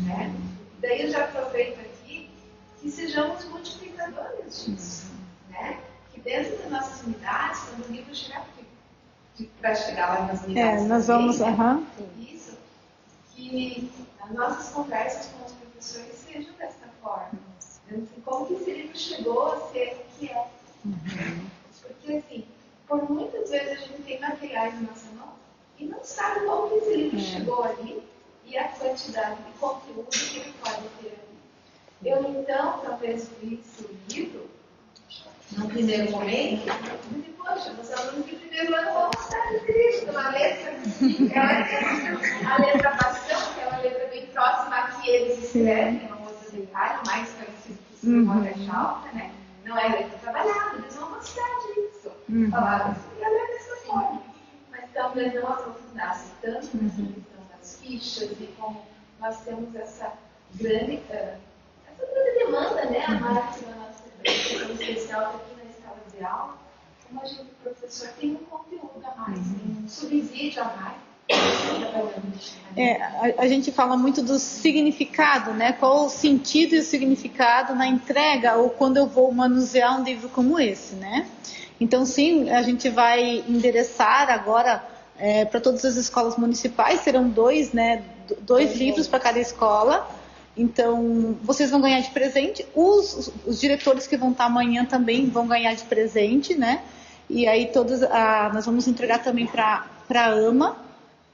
né? Daí eu já aproveito aqui que sejamos multiplicadores disso, né? Que dentro das nossas unidades, quando o livro chegar aqui, para chegar lá nas unidades, nós vamos, isso, que as nossas conversas com os professores sejam dessa forma. Assim, como que esse livro chegou a ser o que é? Porque, assim, por muitas vezes a gente tem materiais na nossa mão e não sabe como que esse livro chegou ali e a quantidade de conteúdo que ele pode ter ali. Eu, então, talvez visse o livro, no primeiro momento, e disse, poxa, os alunos de primeiro ano vão gostar desse livro, uma letra, a letra bastão, que é uma letra bem próxima a que eles escrevem, uma moça de detalhe, mais conhecida por ser uma caixa alta, né? Não é letra trabalhada, eles vão gostar disso. Falaram assim, e ela é dessa forma. Mas talvez não aprofundasse tanto nessa questão das fichas e como nós temos essa grande demanda, né? A marca da nossa educação especial aqui na sala de aula, como a gente, professor, tem um conteúdo a mais, tem um subsídio a mais. A gente fala muito do significado, né? Qual o sentido e o significado na entrega ou quando eu vou manusear um livro como esse, né? Então, sim, a gente vai endereçar agora para todas as escolas municipais, serão dois livros para cada escola. Então, vocês vão ganhar de presente. Os diretores que vão estar amanhã também vão ganhar de presente, né? E aí nós vamos entregar também para a AMA.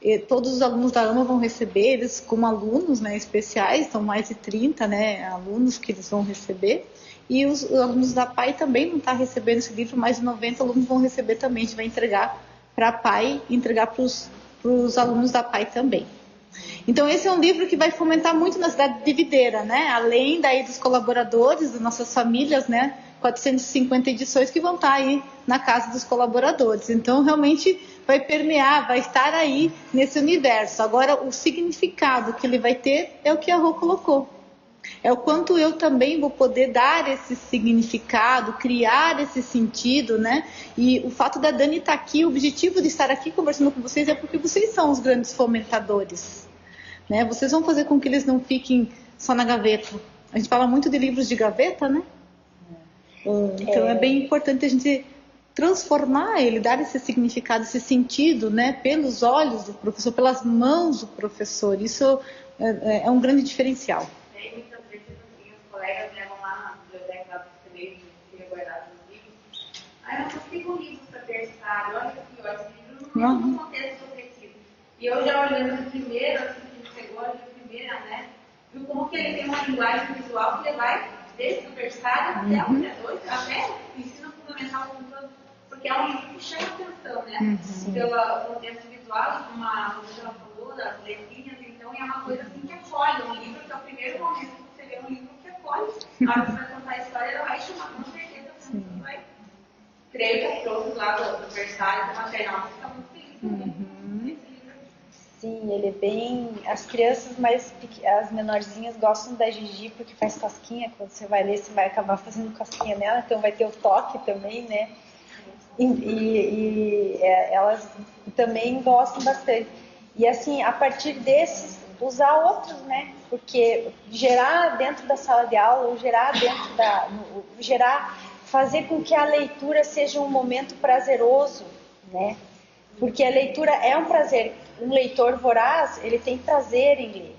E todos os alunos da AMA vão receber, eles como alunos, né, especiais, são mais de 30, né, alunos que eles vão receber. E os alunos da PAI também vão estar recebendo esse livro, mais de 90 alunos vão receber também. A gente vai entregar para a PAI e entregar para os alunos da PAI também. Então, esse é um livro que vai fomentar muito na cidade de Videira, né? Além daí dos colaboradores, das nossas famílias, né? 450 edições que vão estar aí na casa dos colaboradores. Então, realmente vai permear, vai estar aí nesse universo. Agora, o significado que ele vai ter é o que a Rô colocou. É o quanto eu também vou poder dar esse significado, criar esse sentido, né? E o fato da Dani estar aqui, o objetivo de estar aqui conversando com vocês é porque vocês são os grandes fomentadores, né? Vocês vão fazer com que eles não fiquem só na gaveta. A gente fala muito de livros de gaveta, né? Então é bem importante a gente transformar ele, dar esse significado, esse sentido, né? Pelos olhos do professor, pelas mãos do professor. Isso é um grande diferencial. Muitas vezes assim, os colegas levam lá na biblioteca aniversário, olha aqui, ó, esse livro não tem um contexto opressivo. E eu já olhando de primeiro, assim, que ele chegou ali de primeira, né, viu como que ele tem uma linguagem visual que ele vai desde o berçário até o criador, até o ensino fundamental como todo, porque é um livro que chama atenção, né, pelo contexto visual, como a Rosana falou, das letrinhas, então é uma coisa assim que acolhe, um livro que é o primeiro momento que você lê um livro que acolhe, na hora que você vai contar a história, ela vai chamar com certeza, você vai, creio que as trouxas lá do berçário, do maternal, você está muito feliz também. Sim, ele é bem... As crianças as menorzinhas gostam da Gigi porque faz cosquinha. Quando você vai ler, você vai acabar fazendo cosquinha nela, então vai ter o toque também, né? Elas também gostam bastante. E assim, a partir desses, usar outros, né? Porque gerar dentro da sala de aula, ou gerar dentro fazer com que a leitura seja um momento prazeroso, né? Porque a leitura é um prazer. Um leitor voraz, ele tem prazer em ler.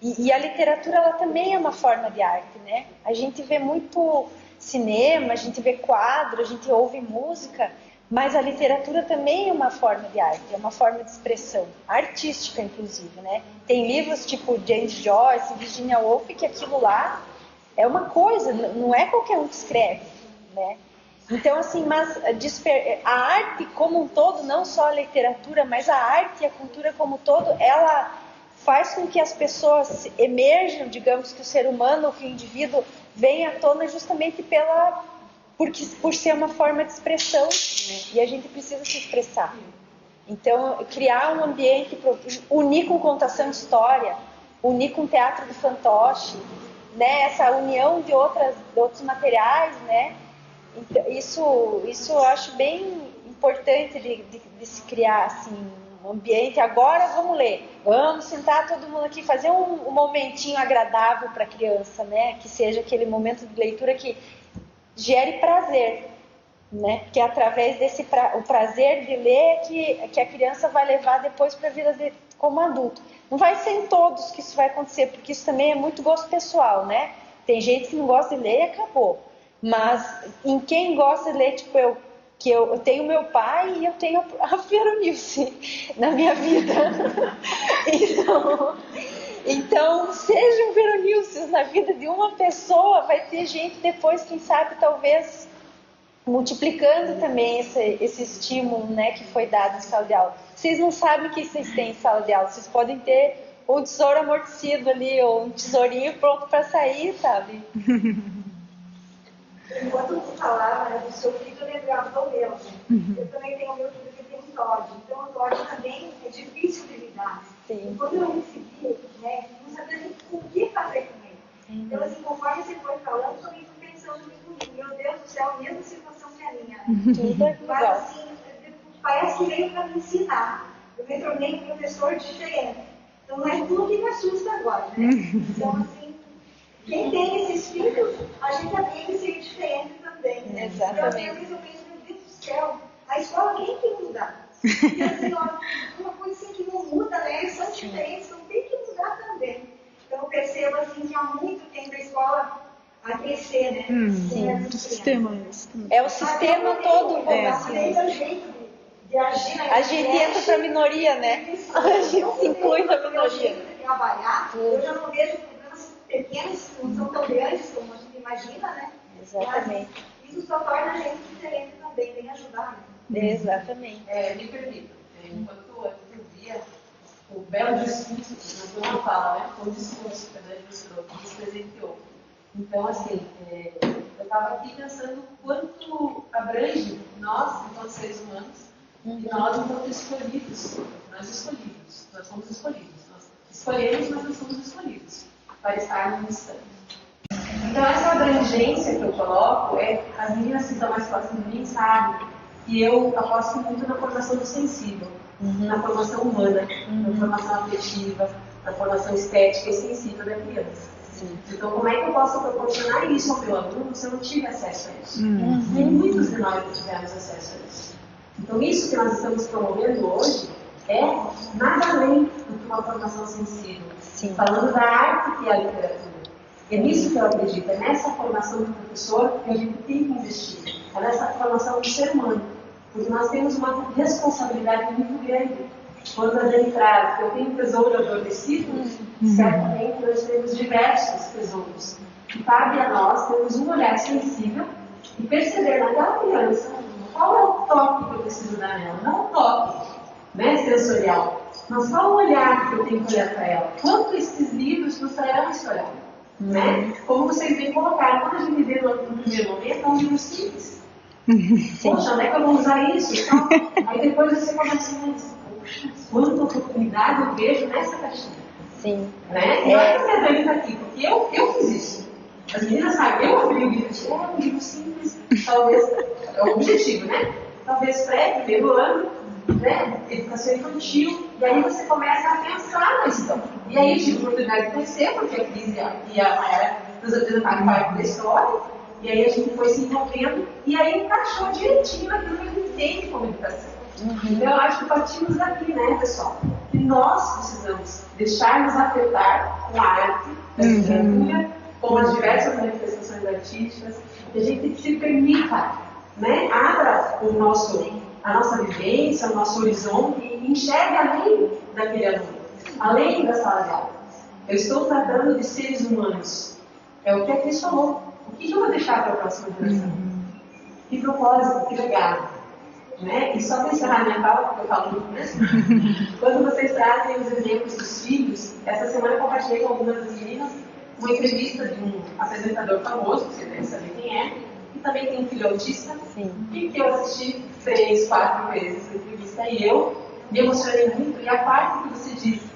E a literatura, ela também é uma forma de arte, né? A gente vê muito cinema, a gente vê quadro, a gente ouve música, mas a literatura também é uma forma de arte, é uma forma de expressão, artística inclusive, né? Tem livros tipo James Joyce, Virginia Woolf, que aquilo lá é uma coisa, não é qualquer um que escreve, né? Então, assim, mas a arte como um todo, não só a literatura, mas a arte e a cultura como um todo, ela faz com que as pessoas emerjam, digamos, que o ser humano, que o indivíduo venha à tona justamente por ser uma forma de expressão, né? E a gente precisa se expressar. Então, criar um ambiente, unir com contação de história, unir com teatro de fantoche, né? Essa união de outros materiais, né? Então, isso eu acho bem importante de se criar assim, um ambiente. Agora vamos ler, vamos sentar todo mundo aqui, fazer um momentinho agradável para a criança, né? Que seja aquele momento de leitura que gere prazer, né? Porque é através o prazer de ler que a criança vai levar depois para a vida como adulto. Não vai ser em todos que isso vai acontecer, porque isso também é muito gosto pessoal, né? Tem gente que não gosta de ler e acabou. Mas em quem gosta de ler, tipo eu tenho meu pai e eu tenho a Veronice na minha vida. Então sejam Veronilces na vida de uma pessoa, vai ter gente depois, quem sabe, talvez multiplicando também esse estímulo, né, que foi dado em sala de aula. Vocês não sabem o que vocês têm em sala de aula, vocês podem ter um tesouro amortecido ali, ou um tesourinho pronto para sair, sabe? Enquanto você falava, né, do seu filho, eu lembrava do meu. Eu também tenho o meu filho que tem um TOD. Então, o TOD também é difícil de lidar. Sim. E quando eu recebi, né, não sabia nem o que fazer com ele. Então, assim, conforme você foi falando, eu também fui pensando comigo. Meu Deus do céu, a mesma situação que a minha. Mas, assim, parece que veio para me ensinar. Eu me tornei um professor diferente. Então, não é tudo que me assusta agora, né? Então, assim, quem tem esses filhos, a gente aprende a ser diferente também, né? Exatamente. Então, às vezes eu penso, meu Deus do céu, a escola tem que mudar. Porque, assim, ó, uma coisa assim que não muda, né? Eles são diferentes, então tem que mudar também. Então, eu percebo, assim, que há muito tempo a escola a crescer, né? O sistema. É o sistema todo. Desde o jeito de agir, né? A gente entra para a minoria, né? A gente se inclui na minoria. Trabalhar, eu já não vejo pequenos, não são tão grandes como a gente imagina, né? Exatamente. Mas isso só torna a gente diferente também, vem ajudar, né? Exatamente. Me permita, enquanto eu via o belo discurso, não foi uma fala, né? Foi um discurso que a Dani nos presenteou. Então, assim, eu estava aqui pensando o quanto abrange nós, enquanto seres humanos, e nós, enquanto escolhidos. Nós somos escolhidos. Nós escolhemos, mas nós somos escolhidos para estar no instante. Então, essa abrangência que eu coloco, as meninas que estão mais próximas de mim sabem que eu aposto muito na formação do sensível, na formação humana, na formação afetiva, na formação estética e sensível da criança. Sim. Então, como é que eu posso proporcionar isso ao meu aluno se eu não tive acesso a isso? Nem muitos de nós não tivemos acesso a isso. Então, isso que nós estamos promovendo hoje é nada além do que uma formação sensível. Sim. Falando da arte que é a literatura. É nisso que eu acredito, é nessa formação do professor que a gente tem que investir, é nessa formação do ser humano, porque nós temos uma responsabilidade muito grande. Quando a gente traz, eu tenho um tesouro adormecido, certamente nós temos diversos tesouros. E cabe a nós termos um olhar sensível e perceber naquela criança qual é o toque que eu preciso dar nela, não o toque, né, sensorial, mas qual o olhar que eu tenho que olhar para ela. Quanto esses livros nos trarão esse olhar? Né? Como vocês bem colocaram, quando a gente vê no primeiro momento, é um livro simples. Poxa, onde é que eu vou usar isso? Então, aí depois você começa a pensar, poxa, quanta oportunidade eu vejo nessa caixinha. Sim. Né? E olha que a Dani está aqui, porque eu fiz isso. As meninas sabem, eu abri o livro e um livro simples, talvez, é o objetivo, né? Talvez primeiro ano, né? Educação infantil, e aí você começa a pensar na história. E aí eu tive a oportunidade de conhecer, porque a Cris e a Mayara nos apresentaram parte da história, e aí a gente foi se envolvendo, e aí encaixou direitinho naquilo que a gente tem como educação. Então eu acho que partimos daqui, né, pessoal? Que nós precisamos deixar-nos afetar com a arte, a literatura, com as diversas manifestações artísticas, que a gente se permita, né, abra a nossa vivência, o nosso horizonte e enxergue além daquele aluno, além da sala de aula. Eu estou tratando de seres humanos. É o que a Cris falou. O que eu vou deixar para a próxima geração? Que propósito, que legado. Né? E só para encerrar minha fala, porque eu falo muito mesmo, quando vocês trazem os exemplos dos filhos, essa semana eu compartilhei com algumas das meninas uma entrevista de um apresentador famoso, que você deve saber quem é, que também tem um filho autista, e que eu assisti 3, 4 vezes a entrevista, e eu me emocionei muito. E a parte que você disse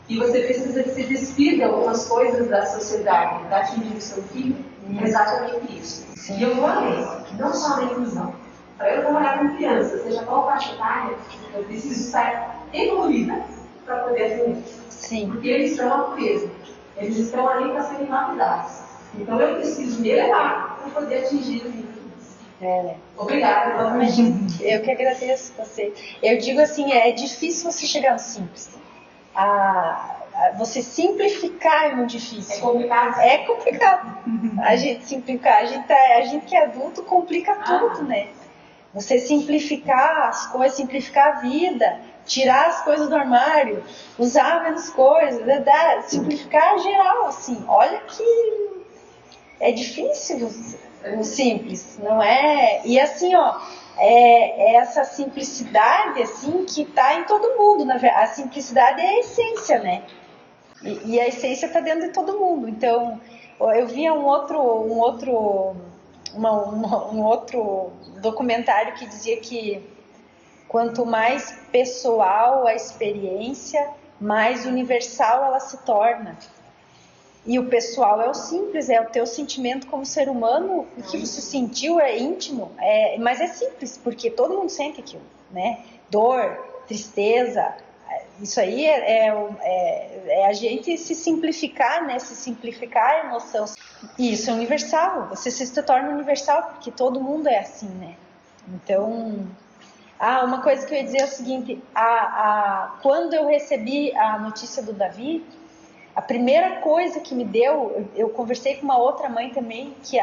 que você precisa se despir de algumas coisas da sociedade, da atingir o seu filho, é exatamente isso. E eu vou além, não só na inclusão. Para eu trabalhar com crianças, seja qual faixa etária, eu preciso estar evoluída para poder atender. Sim. Porque eles estão a pureza. Eles estão ali para serem lapidados. Então eu preciso me elevar para poder atingir o nível. Obrigada pela pergunta. Eu que agradeço você. Eu digo assim, é difícil você chegar no simples. Você simplificar é muito difícil. É complicado? É complicado. A gente simplificar, a gente que é adulto complica tudo, né? Você simplificar as coisas, simplificar a vida, tirar as coisas do armário, usar menos coisas, simplificar geral, assim. Olha que é difícil o simples, não é? E assim, ó, é essa simplicidade, assim, que tá em todo mundo, na verdade. A simplicidade é a essência, né? E a essência está dentro de todo mundo. Então, eu via um outro documentário que dizia que quanto mais pessoal a experiência, mais universal ela se torna. E o pessoal é o simples, é o teu sentimento como ser humano, o que você sentiu é íntimo, mas é simples, porque todo mundo sente aquilo, né? Dor, tristeza, isso aí é a gente se simplificar, né? Se simplificar a emoção. E isso é universal, você se torna universal, porque todo mundo é assim, né? Então, uma coisa que eu ia dizer é o seguinte, quando eu recebi a notícia do Davi, a primeira coisa que me deu, eu conversei com uma outra mãe também, que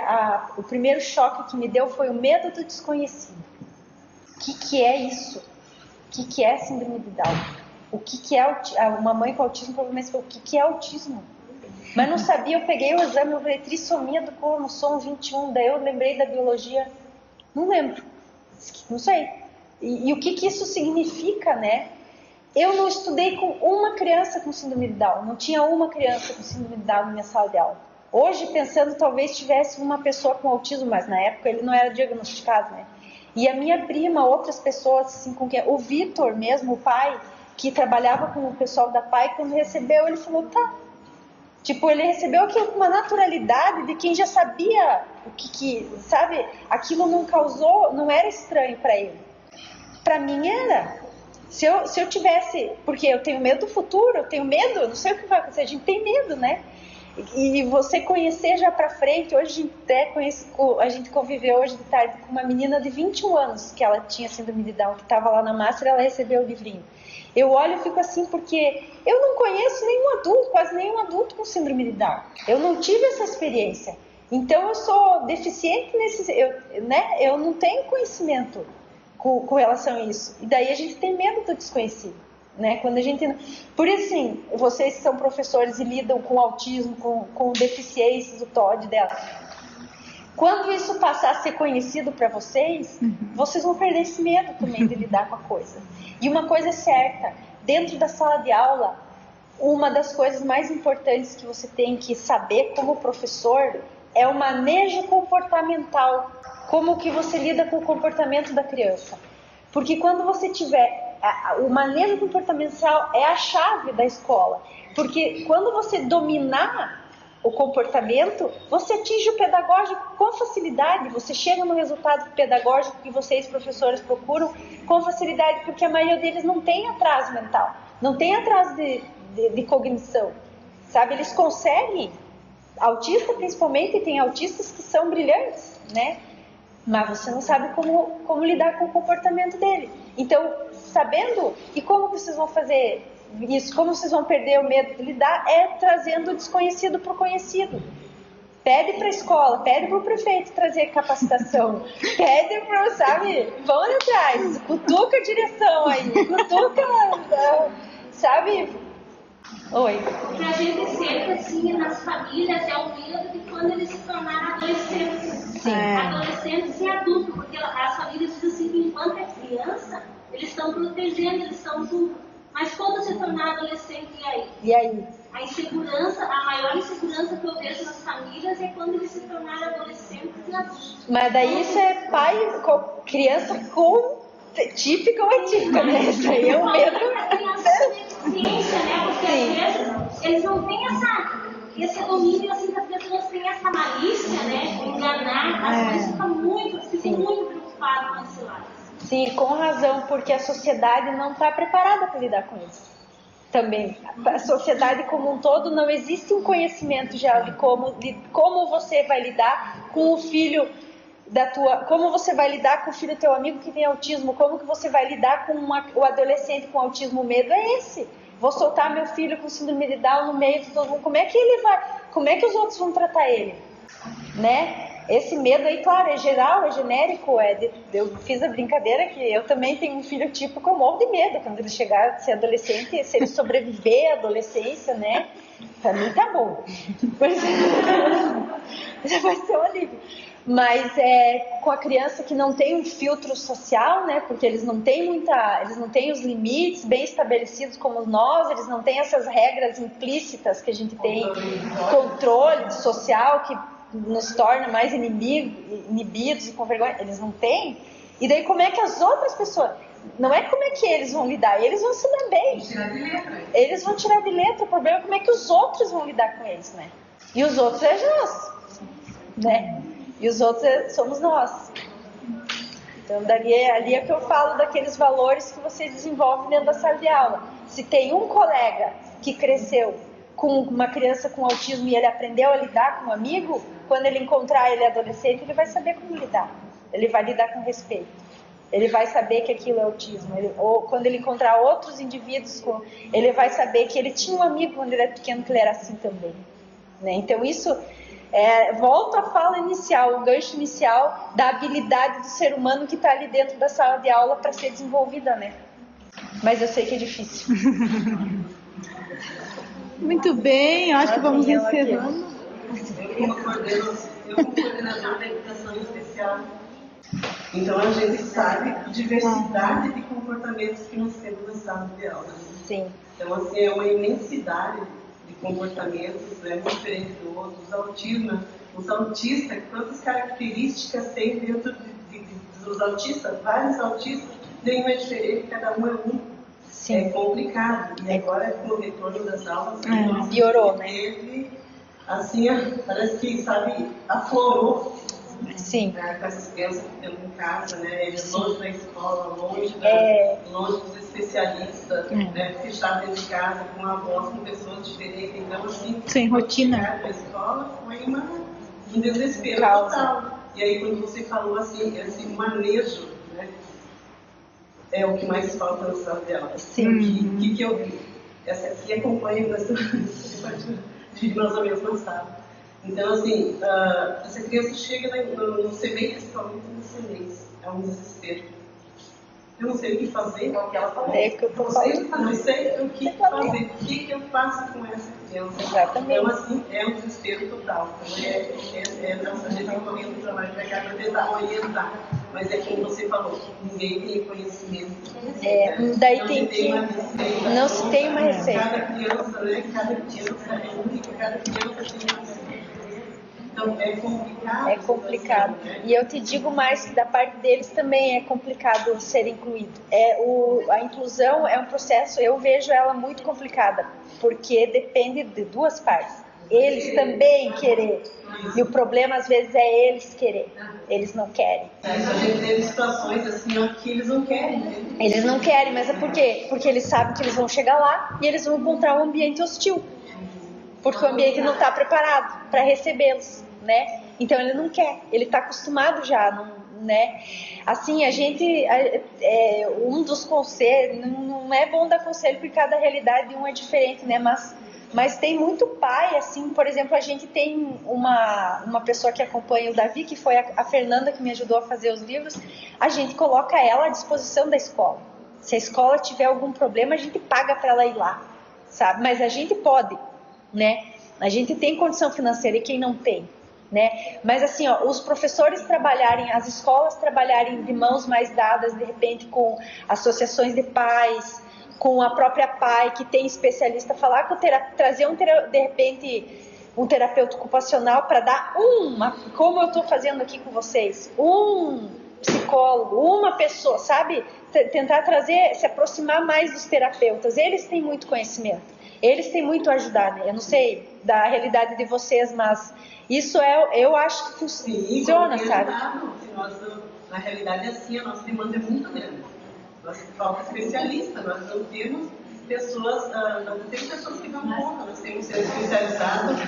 o primeiro choque que me deu foi o medo do desconhecido. O que é isso? O que é síndrome de Down? O que é uma mãe com autismo? Provavelmente falou, o que é autismo? Mas não sabia, eu peguei o exame, eu falei, trissomia do cromossomo 21, daí eu lembrei da biologia, não lembro, não sei. E o que isso significa, né? Eu não estudei com uma criança com síndrome de Down, não tinha uma criança com síndrome de Down na minha sala de aula. Hoje, pensando, talvez tivesse uma pessoa com autismo, mas na época ele não era diagnosticado, né? E a minha prima, outras pessoas, assim, com quem... O Vitor mesmo, o pai, que trabalhava com o pessoal da PAI, quando recebeu, ele falou, tá. Tipo, ele recebeu aquilo com uma naturalidade de quem já sabia o que sabe? Aquilo não causou, não era estranho para ele. Para mim era. Se eu tivesse, porque eu tenho medo do futuro, eu tenho medo, eu não sei o que vai acontecer, a gente tem medo, né? E você conhecer já pra frente, hoje a gente conviveu hoje de tarde com uma menina de 21 anos, que ela tinha síndrome de Down, que estava lá na Master, ela recebeu o livrinho. Eu olho e fico assim porque eu não conheço nenhum adulto, quase nenhum adulto com síndrome de Down. Eu não tive essa experiência. Então eu sou deficiente eu não tenho conhecimento com relação a isso. E daí a gente tem medo do desconhecido, né? Quando a gente, por isso, assim, vocês que são professores e lidam com autismo, com deficiências, o TOD dela. Quando isso passar a ser conhecido para vocês, vocês vão perder esse medo também de lidar com a coisa. E uma coisa é certa, dentro da sala de aula, uma das coisas mais importantes que você tem que saber como professor é o manejo comportamental. Como que você lida com o comportamento da criança. Porque quando você tiver... O manejo comportamental é a chave da escola. Porque quando você dominar o comportamento, você atinge o pedagógico com facilidade, você chega no resultado pedagógico que vocês, professores, procuram com facilidade, porque a maioria deles não tem atraso mental, não tem atraso de cognição, sabe? Eles conseguem, autista principalmente, tem autistas que são brilhantes, né? Mas você não sabe como lidar com o comportamento dele. Então, sabendo, e como vocês vão fazer isso, como vocês vão perder o medo de lidar, é trazendo o desconhecido para o conhecido. Pede para a escola, pede para o prefeito trazer capacitação, pede para, sabe, vão atrás, cutuca a direção aí, cutuca, sabe? Oi. Porque a gente sempre tinha nas famílias o medo de quando eles se tornaram adolescentes. Sim. Adolescentes e adultos, porque as famílias dizem assim que enquanto é criança, eles estão protegendo, eles estão tudo. Mas quando se tornar adolescente, e aí? E aí? A insegurança, a maior insegurança que eu vejo nas famílias é quando eles se tornarem adolescentes e adultos. Mas daí isso é pai, criança com típica ou atípica, né? Isso aí é um medo. A criança tem deficiência, né? Porque às vezes eles não têm esse domínio, assim, que as pessoas têm essa malícia, né? De enganar, as mães ficam muito preocupadas com esse lado. Sim, com razão, porque a sociedade não está preparada para lidar com isso. Também, a sociedade como um todo, não existe um conhecimento já de como você vai lidar com o filho como você vai lidar com o filho do teu amigo que tem autismo, como que você vai lidar com o adolescente com autismo. O medo é esse. Vou soltar meu filho com síndrome de Down no meio de todo mundo, como é que os outros vão tratar ele, né? Esse medo aí, claro, é geral, é genérico, eu fiz a brincadeira que eu também tenho um filho típico, eu morro de medo quando ele chegar a ser adolescente, se ele sobreviver à adolescência, né? Pra mim tá bom. Já vai ser um alívio. Mas com a criança que não tem um filtro social, né? Porque eles não têm os limites bem estabelecidos como nós, eles não têm essas regras implícitas que a gente tem, controle social que nos torna mais inibidos e com vergonha, eles não têm. E daí como é que as outras pessoas, não é como é que eles vão lidar, eles vão se dar bem, eles vão tirar de letra, o problema é como é que os outros vão lidar com eles, né? E os outros é nós, né? E os outros somos nós. Então ali é que eu falo daqueles valores que você desenvolve dentro da sala de aula. Se tem um colega que cresceu com uma criança com autismo e ele aprendeu a lidar com um amigo, quando ele encontrar ele adolescente, ele vai saber como lidar. Ele vai lidar com respeito. Ele vai saber que aquilo é autismo. Ou quando ele encontrar outros indivíduos, ele vai saber que ele tinha um amigo quando ele era pequeno que ele era assim também. Né? Então isso, volta à fala inicial, o gancho inicial da habilidade do ser humano que está ali dentro da sala de aula para ser desenvolvida, né? Mas eu sei que é difícil. Muito bem, eu acho que vamos encerrando. Eu como coordenador da educação especial. Então a gente sabe a diversidade de comportamentos que nós temos na sala de aula. Sim. Então assim, é uma imensidade de comportamentos, um diferente do outro. Os autistas, quantas características tem dentro dos autistas? Vários autistas, nenhum é diferente, cada um é um. Sim. É complicado. E agora, com o retorno das aulas, piorou, né? Teve, assim, parece que, sabe, aflorou. Sim. Né, com essas crianças que estão em casa, né? Eles longe da escola, longe dos especialistas, né? Fechado dentro de casa, com avós, com pessoas diferentes. Então, assim, sem rotina. A escola foi um desespero total. E aí, quando você falou assim, esse manejo, né? é o que mais falta na sala de aula. Sim. O que eu vi? Essa aqui acompanha bastante de mais ou menos na sala. Então, assim, essa criança chega no CMEI, principalmente no CMEI, é um desespero. Eu não sei o que fazer. É o que eu tô falando. Não sei o que fazer. O que eu faço com essa criança? Exatamente. Então, assim, é um desespero total. Então, nossa, a gente tem um momento de trabalho para cá para tentar orientar. Mas é como você falou, ninguém tem conhecimento. Daí tem que... Não se tem uma receita. Cada criança, né? Cada criança é única, cada criança tem uma. Então, é complicado. É complicado. E eu te digo mais que da parte deles também é complicado ser incluído. A inclusão é um processo, eu vejo ela muito complicada, porque depende de duas partes. Eles também querer. E o problema, às vezes, é eles querer. Eles não querem. A gente teve situações assim, ó, que eles não querem. Né? Eles não querem, mas é por quê? Porque eles sabem que eles vão chegar lá e eles vão encontrar um ambiente hostil. Porque o ambiente não está preparado para recebê-los, né? Então ele não quer, ele está acostumado já, né? Assim, a gente, um dos conselhos, não é bom dar conselho porque cada realidade de um é diferente, né? Mas tem muito pai, assim, por exemplo, a gente tem uma pessoa que acompanha o Davi, que foi a Fernanda que me ajudou a fazer os livros, a gente coloca ela à disposição da escola. Se a escola tiver algum problema, a gente paga para ela ir lá, sabe? Mas a gente pode, né? A gente tem condição financeira e quem não tem, né? Mas assim, ó, os professores trabalharem, as escolas trabalharem de mãos mais dadas, de repente com associações de pais, com a própria PAI que tem especialista, falar com trazer de repente um terapeuta ocupacional para dar como eu estou fazendo aqui com vocês, um psicólogo, uma pessoa, sabe? Tentar trazer, se aproximar mais dos terapeutas. Eles têm muito conhecimento. Eles têm muito a ajudar, né? Eu não sei da realidade de vocês, mas isso eu acho que funciona, sabe? Na realidade, assim, a nossa demanda é muito grande. Nós falta especialista, nós não temos pessoas, não temos pessoas que dão conta, nós temos ser especializados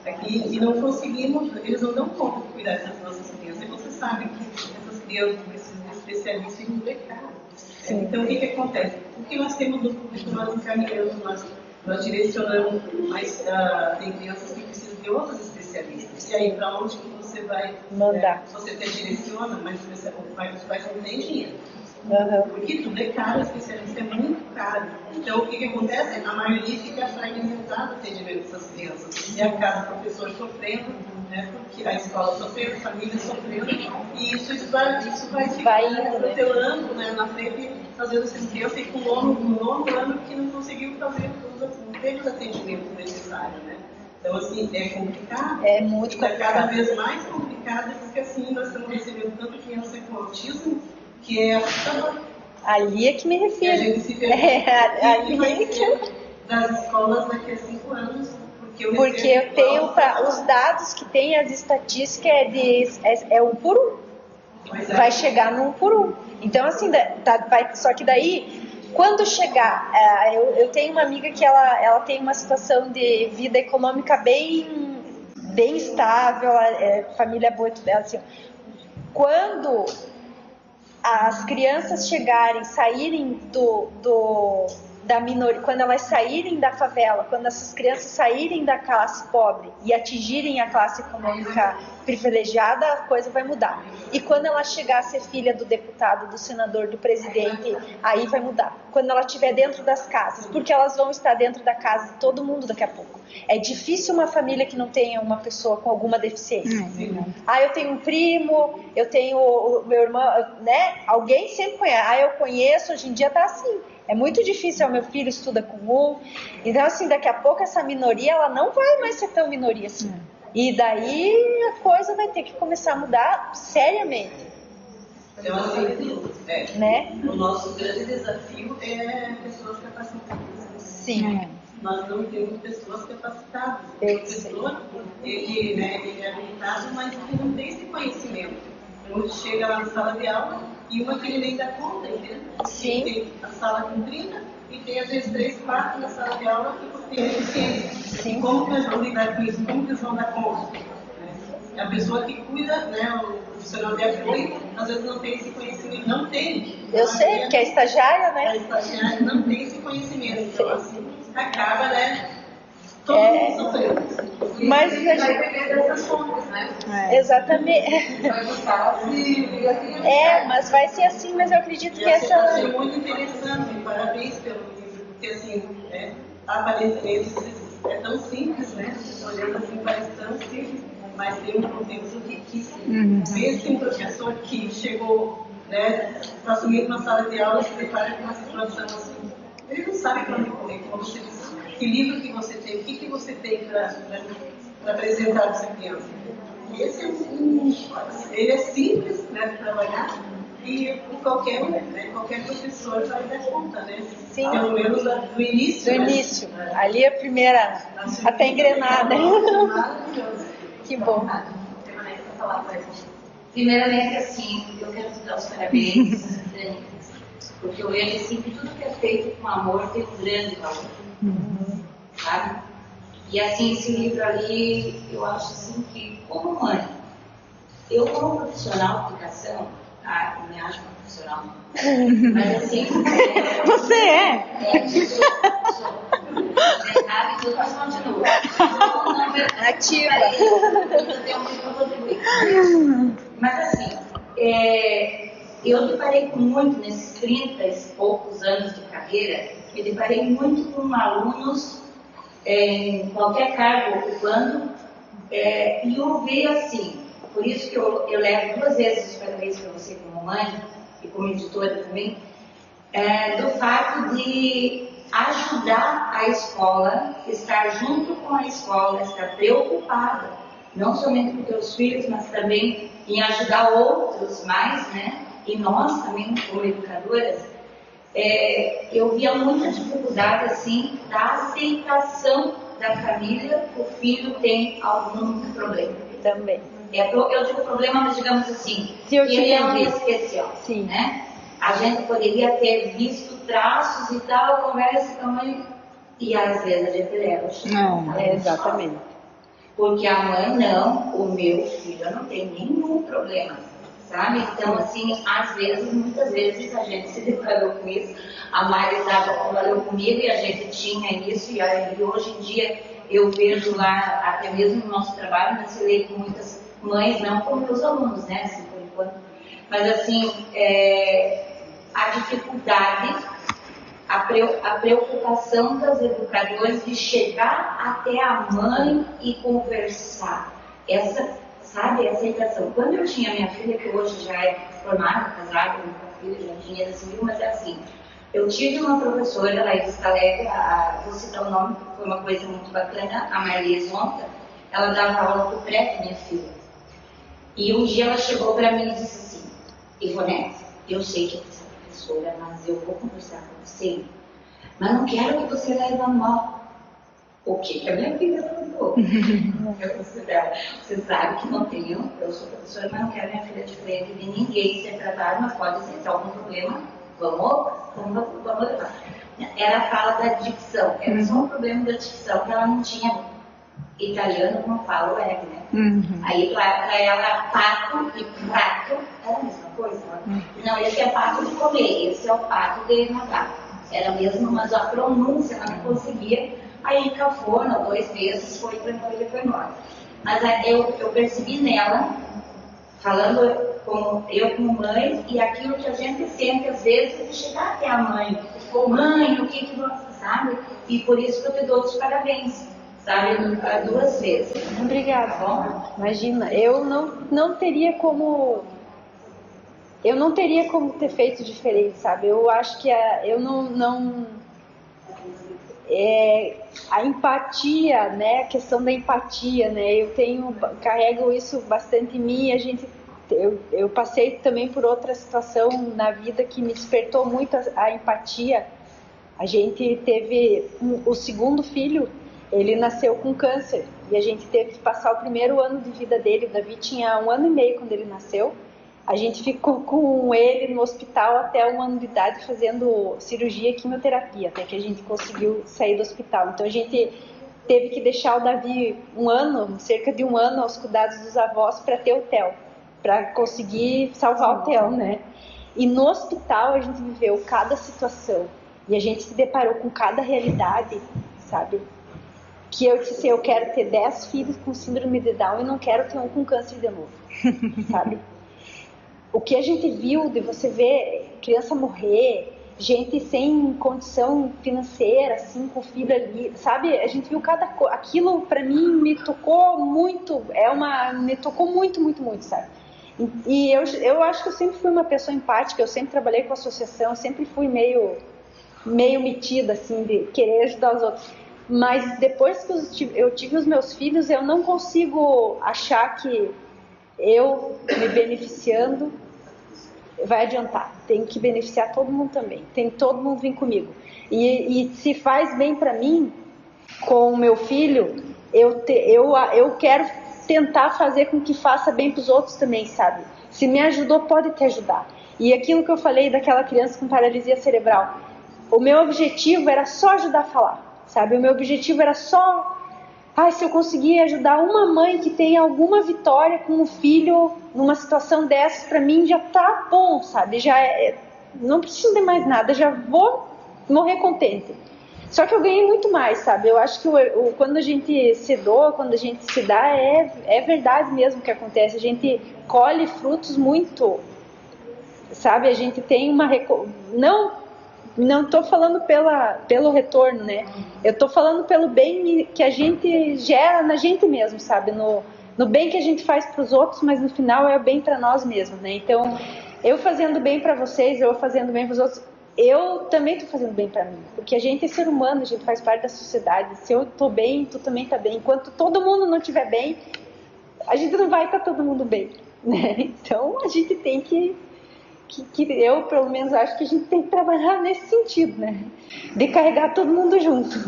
aqui e não conseguimos, eles não dão conta de cuidar das nossas crianças. E você sabe que essas crianças precisam de especialistas e não é caro. Então, o que acontece? O que nós temos no público, nós encaminhamos, nós direcionamos, mas tem crianças que precisam de outros especialistas. E aí, para onde que você vai mandar? Você até direciona, mas os pais não têm dinheiro. Uhum. Porque tudo é caro, especialista é muito caro. Então, o que acontece? A maioria fica fragmentada o atendimento dessas crianças. E acaba o professor sofrendo, né? Porque a escola sofrendo, a família sofrendo. E isso vai protelando, né? Na frente, fazendo essa criança ir com o nono ano que não conseguiu fazer, não teve os atendimentos necessários, né? Então, assim, é complicado. É muito complicado. Está cada vez mais complicado, porque assim, nós estamos recebendo tanto criança com autismo, que é assustador. Ali é que me refiro. E a gente se das escolas daqui a 5 anos. Porque eu tenho os dados que tem, as estatísticas é 1 por 1. Vai chegar no 1 por 1. Então, assim, só que daí, quando chegar, eu tenho uma amiga que ela tem uma situação de vida econômica bem estável, família boa, tudo dela, assim, quando as crianças saírem da minoria, quando elas saírem da favela, quando essas crianças saírem da classe pobre e atingirem a classe econômica privilegiada, a coisa vai mudar. E quando ela chegar a ser filha do deputado, do senador, do presidente, aí vai mudar. Quando ela estiver dentro das casas, porque elas vão estar dentro da casa de todo mundo daqui a pouco. É difícil uma família que não tenha uma pessoa com alguma deficiência. Eu tenho um primo, eu tenho o meu irmão, né? Alguém sempre conhece. Eu conheço, hoje em dia tá assim. É muito difícil, o meu filho estuda com um. Então, assim, daqui a pouco essa minoria, ela não vai mais ser tão minoria assim. E daí a coisa vai ter que começar a mudar seriamente. Então, assim, né? O nosso grande desafio é pessoas capacitadas. Sim. Nós não temos pessoas capacitadas. O professor, ele é habilitado, mas ele não tem esse conhecimento. Então, ele chega lá na sala de aula e uma que ele nem dá conta, entendeu? Sim. Tem a sala com 30 e tem às vezes 3, 4 na sala de aula que tem deficiência. Sim. Como que eles vão lidar com isso? Como que eles vão dar conta? A pessoa que cuida, né, o profissional de apoio, às vezes não tem esse conhecimento, não tem Eu sei, porque é estagiária, A né? estagiária não tem esse conhecimento, então assim, acaba, né? Todo mundo sofrendo. Mas E vai beber dessas fontes, né? exatamente. Vai buscar se Mas vai ser assim, mas eu acredito que essa. achei muito interessante, parabéns pelo livro, porque assim, aparentemente é tão simples, né? Olhando assim, parece tão simples, mas tem um contexto riquíssimo. Mesmo um professor que chegou, né, para assumir uma sala de aula, se depara com uma situação assim, ele não sabe para onde correr, como você disse, que livro que você tem, o que você tem para apresentar para essa criança. Esse ele é simples, né, de trabalhar, e qualquer professor vai dar conta, né? Sim. Pelo menos do início. Do início. Ali a primeira, até engrenar, né? Que bom. Primeiramente, assim, eu quero te dar os parabéns, Dani, porque eu vejo assim que tudo que é feito com amor tem um grande valor, sabe? E assim, esse livro ali, eu acho assim que, como mãe, eu como profissional de educação, eu me acho uma profissional, mas assim... Você é? Sabe, tudo mas continua. Ativa. Eu tenho muito para contribuir. Mas assim, eu deparei com muito, nesses 30 e poucos anos de carreira, eu deparei muito com alunos em qualquer cargo ocupando, e eu vi assim, por isso que eu levo 2 vezes os parabéns para você como mãe e como editora também, do fato de ajudar a escola, estar junto com a escola, estar preocupada, não somente com teus filhos, mas também em ajudar outros mais, né? E nós também, como educadoras, eu via muita dificuldade, assim, da aceitação da família que o filho tem algum problema. Também. Eu digo problema, mas digamos assim, Se eu que ele é um entendi. especial, Sim. né? A gente poderia ter visto traços e tal, conversa com a mãe, e às vezes a gente leva o chão. Exatamente. Porque a mãe não, o meu filho não tem nenhum problema, sabe? Então, assim, às vezes, muitas vezes a gente se deparou com isso. A Mari trabalhou comigo e a gente tinha isso, e aí hoje em dia eu vejo lá, até mesmo no nosso trabalho, mas eu leio com muitas mães, não com meus alunos, né, assim, por enquanto. Mas, assim, a dificuldade, a preocupação das educadoras de chegar até a mãe e conversar. Essa aceitação. Quando eu tinha minha filha, que hoje já é formada, casada, com uma filha, já engenheira civil, mas é assim, eu tive uma professora, Laís Calega, vou citar o nome, porque foi uma coisa muito bacana, a Marli Zonta, ela dava aula para o pré, minha filha. E um dia ela chegou para mim e disse assim, Ivonete, eu sei que você é professora, mas eu vou conversar com você, mas não quero que você leve a mal. O que a minha filha perguntou? Eu disse dela, você sabe que não tenho, eu sou professora, mas não quero minha filha diferente de ninguém ser tratada, mas pode ser algum problema, vamos levar. Era a fala da dicção, era só um problema da dicção, que ela não tinha italiano, como fala o R, né? Aí para ela, pato e prato era a mesma coisa. Não, esse é pato de comer, esse é o pato de nadar. Era mesmo, mas a pronúncia ela não conseguia. Aí cafona, 2 meses, foi tranquilo e foi embora. Mas eu percebi nela, falando como mãe, e aquilo que a gente sente às vezes de chegar até a mãe. Mãe, o que você sabe? E por isso que eu te dou os parabéns, sabe? 2 vezes. Obrigada. Tá bom? Imagina, eu não teria como ter feito diferente, sabe? Eu acho que a empatia, né? A questão da empatia, né? Carrego isso bastante em mim. Eu passei também por outra situação na vida que me despertou muito a empatia. A gente teve o segundo filho, ele nasceu com câncer e a gente teve que passar o primeiro ano de vida dele. O Davi tinha 1 ano e meio quando ele nasceu. A gente ficou com ele no hospital até 1 ano de idade fazendo cirurgia e quimioterapia, até que a gente conseguiu sair do hospital. Então a gente teve que deixar o Davi cerca de 1 ano, aos cuidados dos avós para ter o Theo, para conseguir salvar o Theo, né? E no hospital a gente viveu cada situação e a gente se deparou com cada realidade, sabe? Que eu disse, eu quero ter 10 filhos com síndrome de Down e não quero ter um com câncer de novo, sabe? O que a gente viu de você ver criança morrer, gente sem condição financeira, assim, com filho ali, sabe? A gente viu cada coisa. Aquilo, pra mim, me tocou muito. Me tocou muito, muito, muito, sabe? E eu acho que eu sempre fui uma pessoa empática, eu sempre trabalhei com associação, eu sempre fui meio metida, assim, de querer ajudar os outros. Mas depois que eu tive os meus filhos, eu não consigo achar que eu me beneficiando vai adiantar. Tem que beneficiar todo mundo também. Tem que todo mundo vir comigo. E se faz bem para mim, com o meu filho, eu quero tentar fazer com que faça bem para os outros também, sabe? Se me ajudou, pode te ajudar. E aquilo que eu falei daquela criança com paralisia cerebral, o meu objetivo era só ajudar a falar, sabe? O meu objetivo era só... se eu conseguir ajudar uma mãe que tem alguma vitória com um filho numa situação dessas, para mim já tá bom, sabe? Não preciso de mais nada, já vou morrer contente. Só que eu ganhei muito mais, sabe? Eu acho que quando a gente se doa, quando a gente se dá, é verdade mesmo que acontece. A gente colhe frutos muito, sabe? A gente tem uma... Não estou falando pelo retorno, né? Eu estou falando pelo bem que a gente gera na gente mesmo, sabe? No bem que a gente faz para os outros, mas no final é o bem para nós mesmos, né? Então, eu fazendo bem para vocês, eu fazendo bem para os outros, eu também estou fazendo bem para mim. Porque a gente é ser humano, a gente faz parte da sociedade. Se eu estou bem, tu também está bem. Enquanto todo mundo não estiver bem, a gente não vai estar todo mundo bem, né? Então, a gente tem que eu, pelo menos, acho que a gente tem que trabalhar nesse sentido, né? De carregar todo mundo junto,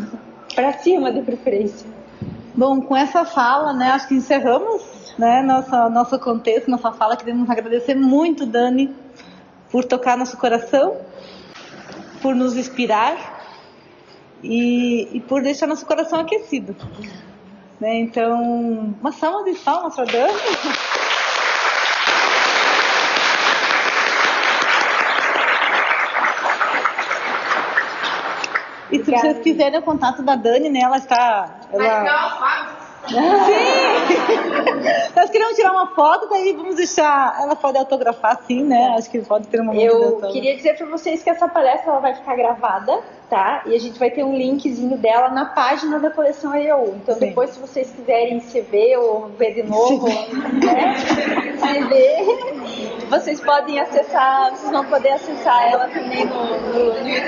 para cima de preferência. Bom, com essa fala, né, acho que encerramos, né, nosso contexto, nossa fala. Queremos agradecer muito, Dani, por tocar nosso coração, por nos inspirar e por deixar nosso coração aquecido, né? Então, uma salva de palmas para Dani. E se vocês quiserem o contato da Dani, né, ela está... Sim! Nós queremos tirar uma foto, daí vamos deixar... Ela pode autografar, sim, né? Acho que pode ter uma... Eu queria dizer para vocês que essa palestra ela vai ficar gravada, tá? E a gente vai ter um linkzinho dela na página da coleção EAU. Então, sim, depois, se vocês quiserem se ver ou ver de novo, né? Se ver, vocês podem acessar, vocês vão poder acessar ela também no YouTube.